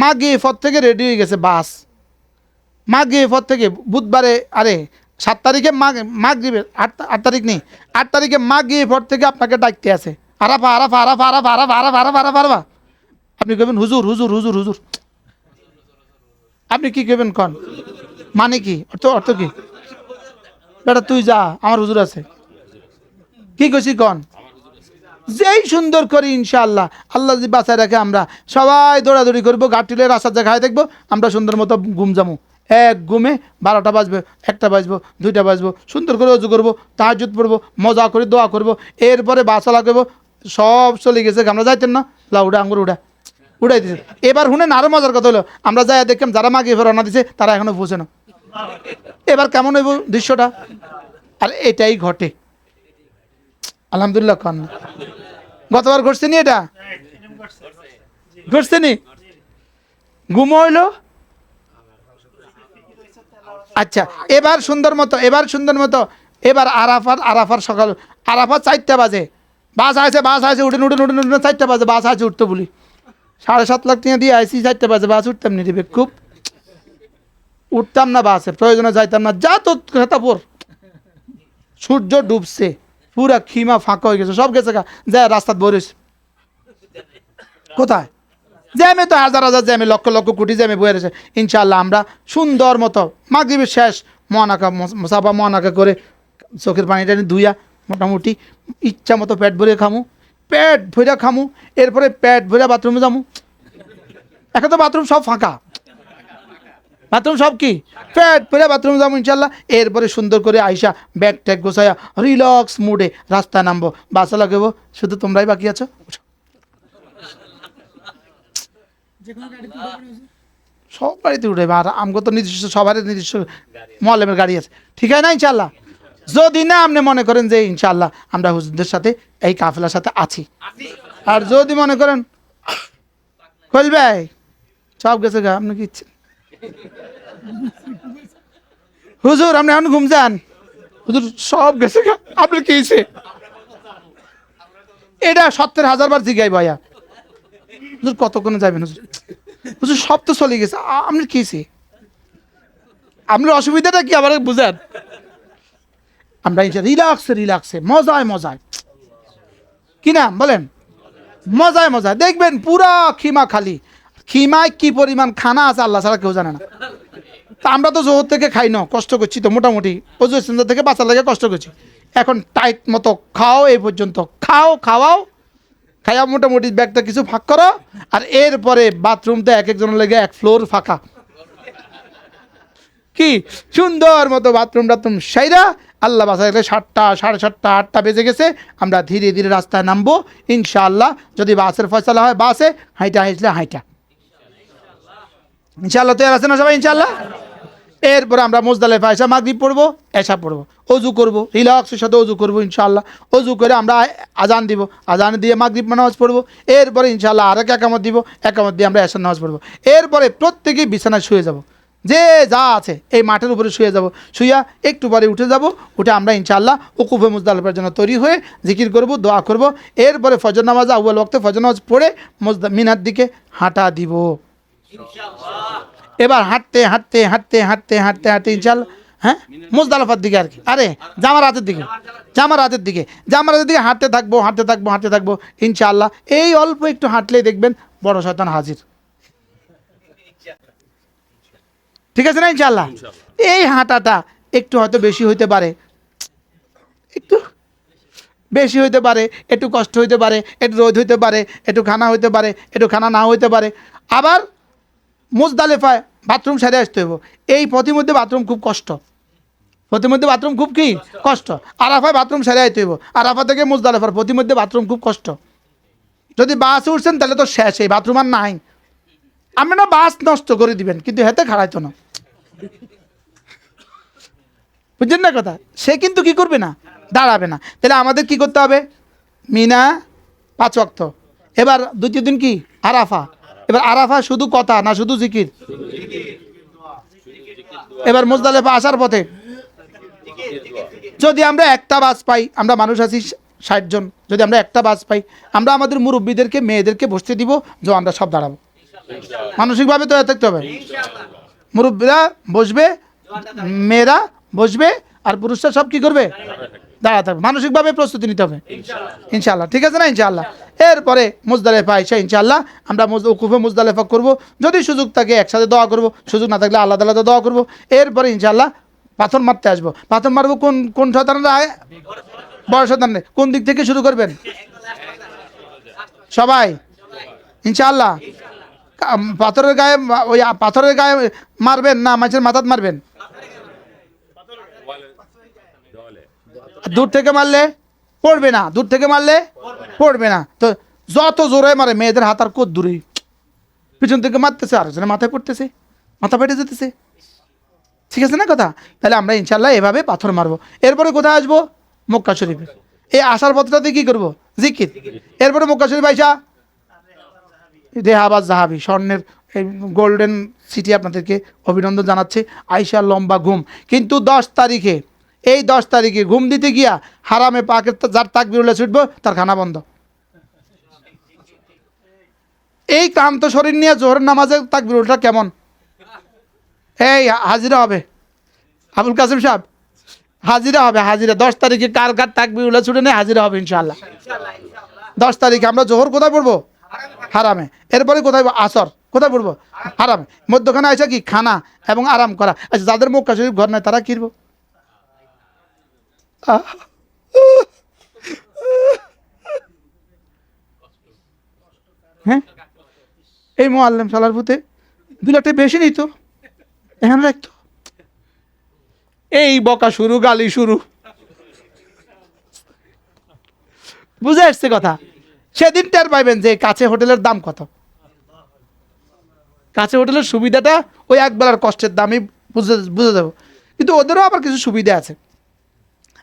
মাগরিব থেকে রেডি হয়ে গেছে বাস। মাগরিব থেকে বুধবারে, আরে 7 তারিখে মাগরিবের 8 তারিখ নেই, 8 তারিখে মাগরিব থেকে আপনাকে ডাকতে আছে, আরাফা আরাফা আরাফা আরাফা আরাফা আরাফা আরাফা আরাফা আরাফা। আপনি কবেন হুজুর হুজুর হুজুর হুজুর, আপনি কি কবেন কন? মানে কি অর্থ কি? বেটা তুই যা, আমার হুজুর আছে। কি কইছি কন? যেই সুন্দর করি ইনশাআল্লাহ, আল্লাহ যদি বাঁচায় রাখে আমরা সবাই দৌড়াদৌড়ি করবো, গাড়িলে রাস্তার জায়গায় দেখবো, আমরা সুন্দর মতো ঘুম যাবো। এক ঘুমে 12টা বাজবে, 1টা বাজবো, 2টা বাজবো, সুন্দর করে অজু করবো, তাহাজ্জুদ পড়বো, মজা করে দোয়া করবো, এরপরে বাসা লাগাবো। সব চলে গেছে, আমরা যাইতেন না, লা উড়া আঙ্গুর উড়াই দিছে। এবার শুনেন আরো মজার কথা হলো, আমরা যাই দেখলাম যারা মাগরিবে রওনা দিছে তারা এখনো পৌঁছে না। এবার কেমন হইব দৃশ্যটা? আর এটাই ঘটে আলহামদুলিল্লাহ খান। গতবার ঘটছে নি? এটা ঘটছে নি? ঘুম হইলো। আচ্ছা, এবার সুন্দর মতো এবার আরাফার সকাল, আরাফার 4টা বাজে, বাস আছে উঠেন 4টা বাজে বাস আছে, উঠতে বলি 7.5 লাখ টাকা দিয়ে আইসি, 4টা বাজে বাস উঠতাম নি রে, খুব উঠতাম না বাসে, প্রয়োজনে যাইতাম না। যা তো খেতাপুর, সূর্য ডুবছে, পুরা খিমা ফাঁকা হয়ে গেছে, সব গেছে যায় রাস্তা বরিস। কোথায় জ্যামে? তো হাজার হাজার জ্যামে, লক্ষ লক্ষ কোটি জ্যামে বয়ে রয়েছে। ইনশাআল্লাহ আমরা সুন্দর মতো মাগরিবের শেষ মোসাফা মহানাকা করে চোখের পানিটা ধুইয়া মোটামুটি ইচ্ছা মতো পেট ভরে খামু, এরপরে পেট ভরে বাথরুমে যামু। এখন তো বাথরুম সব ফাঁকা, বাথরুম সব কি পেট ভরে বাথরুমে যাবো ইনশাল্লাহ। এরপরে সুন্দর করে আইসা ব্যাগ ট্যাগ গোছাইয়া রিল্যাক্স মুডে রাস্তায় নামবো, বাসা লাগাবো, শুধু তোমরাই বাকি আছো। সব গাড়িতে উঠে, আর আমগো তো নিজস্ব, সবার নিজস্ব মোয়াল্লেমের গাড়ি আছে, ঠিক আছে না ইনশাল্লাহ? যদি না আপনি মনে করেন যে ইনশাল্লাহ আমরা হুজুরদের সাথে এই কাফেলার সাথে আছি, আর যদি মনে করেন খুলবে সব গেছে গা, আপনি কি ইচ্ছে হুজুর আপনি এখন ঘুম যান, হুজুর সব গেছে গা, আপনি কি ইচ্ছে? এটা 70,000 বার জিগাই ভাইয়া, হুজুর কতক্ষণে যাবেন? হুজুর হুজুর সব তো চলে গেছে, আপনি কি ইচ্ছে? আপনার অসুবিধাটা কি আবার বুঝেন? আমরা রিল্যাক্সে মজায় কি নাম বলেন, মজায় দেখবেন পুরা খিমা খালি। খিমায় কি পরিমাণ খানা আছে আল্লাহ ছাড়া কেউ জানে না। তা আমরা তো জোহর থেকে খাই না, কষ্ট করছি তো মোটামুটি, ওজু ইসলাম থেকে বাঁচার লাগে কষ্ট করছি। এখন টাইট মতো খাও, এই পর্যন্ত খাওয়াও খাইয়া মোটামুটি ব্যাগটা কিছু ফাঁক করো, আর এরপরে বাথরুমটা এক একজনের লেগে এক ফ্লোর ফাঁকা, কি সুন্দর মতো বাথরুম টাথরুম সাইরা আল্লাহ বাসায় 7টা 7:30 8টা বেজে গেছে। আমরা ধীরে ধীরে রাস্তায় নামবো ইনশাআল্লাহ। যদি বাসের ফয়সালা হয় বাসে, হাইটা ইনশাআল্লাহ। তৈরি আছে না সবাই ইনশাআল্লাহ? এরপরে আমরা মুজদালিফা এসে মাগরিব পড়বো, এশা পড়বো, অজু করবো, রিল্যাক্সের সাথে অজু করবো ইনশাআল্লাহ। অজু করে আমরা আজান দিব, আজান দিয়ে মাগরিব নামাজ পড়বো। এরপরে ইনশাআল্লাহ আরেক একামত দিব, একামত দিয়ে আমরা এশার নামাজ পড়বো। এরপরে প্রত্যেকেই বিছানায় শুয়ে যাব, যে যা আছে এই মাঠের উপরে শুয়ে যাব। শুইয়া একটু পরে উঠে যাব, উঠে আমরা ইনশাআল্লাহ উকুফে মুজদালিফার জন্য তৈরি হয়ে জিকির করব, দোয়া করব। এরপরে ফজর নামাজ আউয়াল ওয়াক্তে ফজর নামাজ পড়ে মিনার দিকে হাঁটা দিব এবার হাঁটতে ইনশাআল্লাহ, হ্যাঁ মুজদালিফার দিকে আর কি, আরে জামারাতের দিকে হাঁটতে থাকবো ইনশাআল্লাহ। এই অল্প একটু হাঁটলেই দেখবেন বড় শয়তান হাজির, ঠিক আছে না ইনশাআল্লাহ? এই হাঁটাটা একটু হয়তো বেশি হইতে পারে, একটু কষ্ট হইতে পারে, একটু রোদ হইতে পারে, একটু খানা হইতে পারে, একটু খানা না হইতে পারে। আবার মুজদালিফায় বাথরুম সেরে আসতে হইব, এই পথিমধ্যে বাথরুম খুব কষ্ট, আরাফায় বাথরুম সেরে আসতে হইব, আরাফা থেকে মুজদালিফার পথিমধ্যে বাথরুম খুব কষ্ট। যদি বাসে উঠছেন তাহলে তো শেষ, এই বাথরুম আর নাই। আপনি না বাস নষ্ট করে দিবেন, কিন্তু হেতে খাড়াইতো না, বুঝলেন না কথা? সে কিন্তু কি করবে না, দাঁড়াবে না। তাহলে আমাদের কি করতে হবে? মিনা 5 ওয়াক্ত, এবার 2 দিন কি আরাফা। এবার আরাফা শুধু কথা না শুধু জিকির? এবার মুজদালিফা আসার পথে যদি আমরা একটা বাস পাই, আমরা মানুষ আছি 60 জন, যদি আমরা একটা বাস পাই, আমরা আমাদের মুরব্বীদেরকে মেয়েদেরকে বসতে দিব, যে আমরা সব দাঁড়াবো। মানসিকভাবে তো থাকতে হবে, মুরব্বীরা বসবে, মেয়েরা বসবে, আর পুরুষরা সব কি করবে? দাঁড়া থাকবে। মানসিকভাবে প্রস্তুতি নিতে হবে ইনশাআল্লাহ, ঠিক আছে না ইনশাআল্লাহ? এরপরে মুজদালিফা এসে ইনশাআল্লাহ আমরা উকুফে মুজদালিফা করব। যদি সুযোগ থাকে একসাথে দোয়া করব, সুযোগ না থাকলে আলাদা আলাদা দোয়া করব। এরপরে ইনশাআল্লাহ পাথর মারতে আসবো। পাথর মারবো কোন শয়তানরা? বড় শয়তান। কোন দিক থেকে শুরু করবেন সবাই ইনশাআল্লাহ? পাথরের গায়ে মারবেন না মাছের মাথাত মারবেন? দূর থেকে মারলে পড়বে না, তো যত জোরে মারে মেয়েদের হাত আর কত দূরে, পিছন থেকে মারতেছে, আরেকজনের মাথায় পড়তেছে, মাথা ফেটে যেতেছে, ঠিক আছে না কথা? তাহলে আমরা ইনশাআল্লাহ এভাবে পাথর মারবো। এরপরে কোথায় আসবো? মক্কা শরীফে। এই আসার পথটাতে কি করবো? জিকির। এরপরে মক্কা শরীফ আইসা রেহাবাজ জাহাবি, স্বর্ণের এই গোল্ডেন সিটি আপনাদেরকে অভিনন্দন জানাচ্ছে। আইসা লম্বা ঘুম, কিন্তু 10 তারিখে ঘুম দিতে গিয়া হারামে পাকের যার তাকবীরুল্লাহ ছুটবো তার খানা বন্ধ। এই ক্লান্ত শরীর নিয়ে জোহরের নামাজের তাকবীরুল্লাহ কেমন? এই হাজিরা হবে আবুল কাসেম সাহেব, হাজিরা 10 তারিখে কার তাকবীরুল্লাহ ছুটে নেই, হাজিরা হবে ইনশাআল্লাহ। 10 তারিখে আমরা জোহর কোথায় পড়বো? হারামে। এরপরে কোথায়? আসর। কোথায় পড়বো? হারামে। মধ্যখানে আসা কি খানা এবং আরাম করা। আচ্ছা, যাদের মক্কা শরীফ ঘর নাই তারা কিনবো? হ্যাঁ, এই মোয়াল্লেম সালার ভূতে 2 লাখ বেশি নিত, এখানে রাখতো। এই বকা শুরু, গালি শুরু, বুঝে আসছে কথা? সেদিন টের পাইবেন যে কাছে হোটেলের দাম কত। কাছে হোটেলের সুবিধাটা ওই একবেলার কষ্টের দামই বুঝে যাবো, কিন্তু ওদেরও আবার কিছু সুবিধা আছে।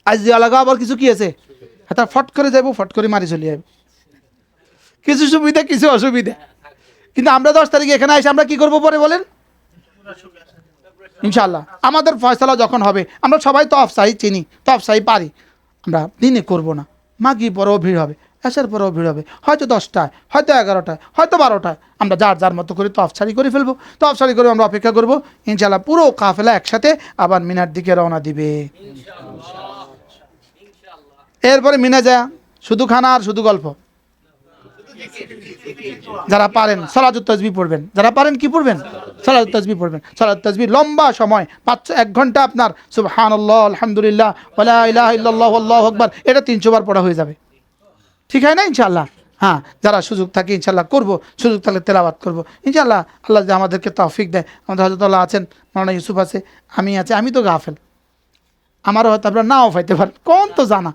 আজ যে আলাদা আবার কিছু কি আছে, হ্যাঁ ফট করে যাবো, ফট করে মারি চলে যাবো। কিছু সুবিধা কিছু অসুবিধা। কিন্তু আমরা 10 তারিখে এখানে এসে আমরা কি করবো পরে বলেন? ইনশাআল্লাহ আমাদের ফয়সালা যখন হবে, আমরা সবাই তো অফসাই চিনি, তো অফসাই পারি, আমরা দিনে করব না, মাগরিব পরেও ভিড় হবে, এসার পরেও ভিড় হবে, হয়তো 10টায়, হয়তো 11টায়, হয়তো 12টায়। আমরা যার যার মতো করে তফসারি করে ফেলবো, তফসারি করে আমরা অপেক্ষা করবো। ইনশাল্লাহ পুরো কাফেলা একসাথে আবার মিনার দিকে রওনা দিবে। এরপরে মিনা যায় শুধু খানা আর শুধু গল্প। যারা পারেন সালাতুত তাসবিহ পড়বেন, যারা পারেন কি পড়বেন? সালাতুত তাসবিহ পড়বেন। সালাতুত তাসবিহ লম্বা সময় 1 ঘন্টা আপনার সুবহানাল্লাহ, আলহামদুলিল্লাহ, ওয়ালা ইলাহা ইল্লাল্লাহু আল্লাহু আকবার, এটা 300 বার পড়া হয়ে যাবে। ঠিক হয় না ইনশাআল্লাহ? হ্যাঁ, যারা সুযোগ থাকে ইনশাআল্লাহ করবো, সুযোগ থাকলে তেলাওয়াত করবো ইনশাআল্লাহ। আল্লাহ যে আমাদেরকে তৌফিক দেয়। আমাদের হযরতুল্লাহ আছেন, মাওলানা ইউসুফ আছে, আমি আছে, আমি তো গাফেল, আমারও হয়তো আপনারা নাও পাইতে পারেন, কোন তো জানা।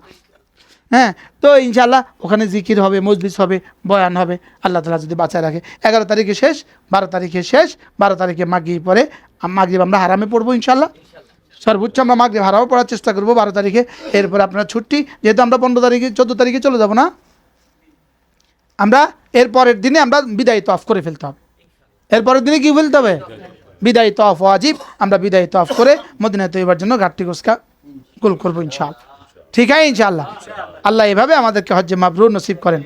হ্যাঁ, তো ইনশাআল্লাহ ওখানে জিকির হবে, মজলিস হবে, বয়ান হবে, আল্লাহ তাআলা যদি বাঁচায় রাখে। 11 তারিখে শেষ, 12 তারিখে শেষ, 12 তারিখে মাগরিব পরে, মাগরিব আমরা হারামে পড়বো ইনশাআল্লাহ। সর্বোচ্চ আমরা মাগরিব হারামে পড়ার চেষ্টা করবো 12 তারিখে। এরপরে আপনার ছুটি, যেহেতু আমরা 15 তারিখে 14 তারিখে চলে যাব না, আমরা এরপরের দিনে আমরা বিদায়ী তওয়াফ করে ফেলতে হবে। এরপরের দিনে কি ফেলতে হবে? বিদায়ী তওয়াফ ওয়াজিব। আমরা বিদায়ী তওয়াফ করে মদিনা তৈবার জন্য ঘাটটি গোসকা গোল করবো ইনশাআল্লাহ। ঠিক আছে ইনশাআল্লাহ। আল্লাহ এভাবে আমাদেরকে হজ্জে মাবরুর নসিব করেন।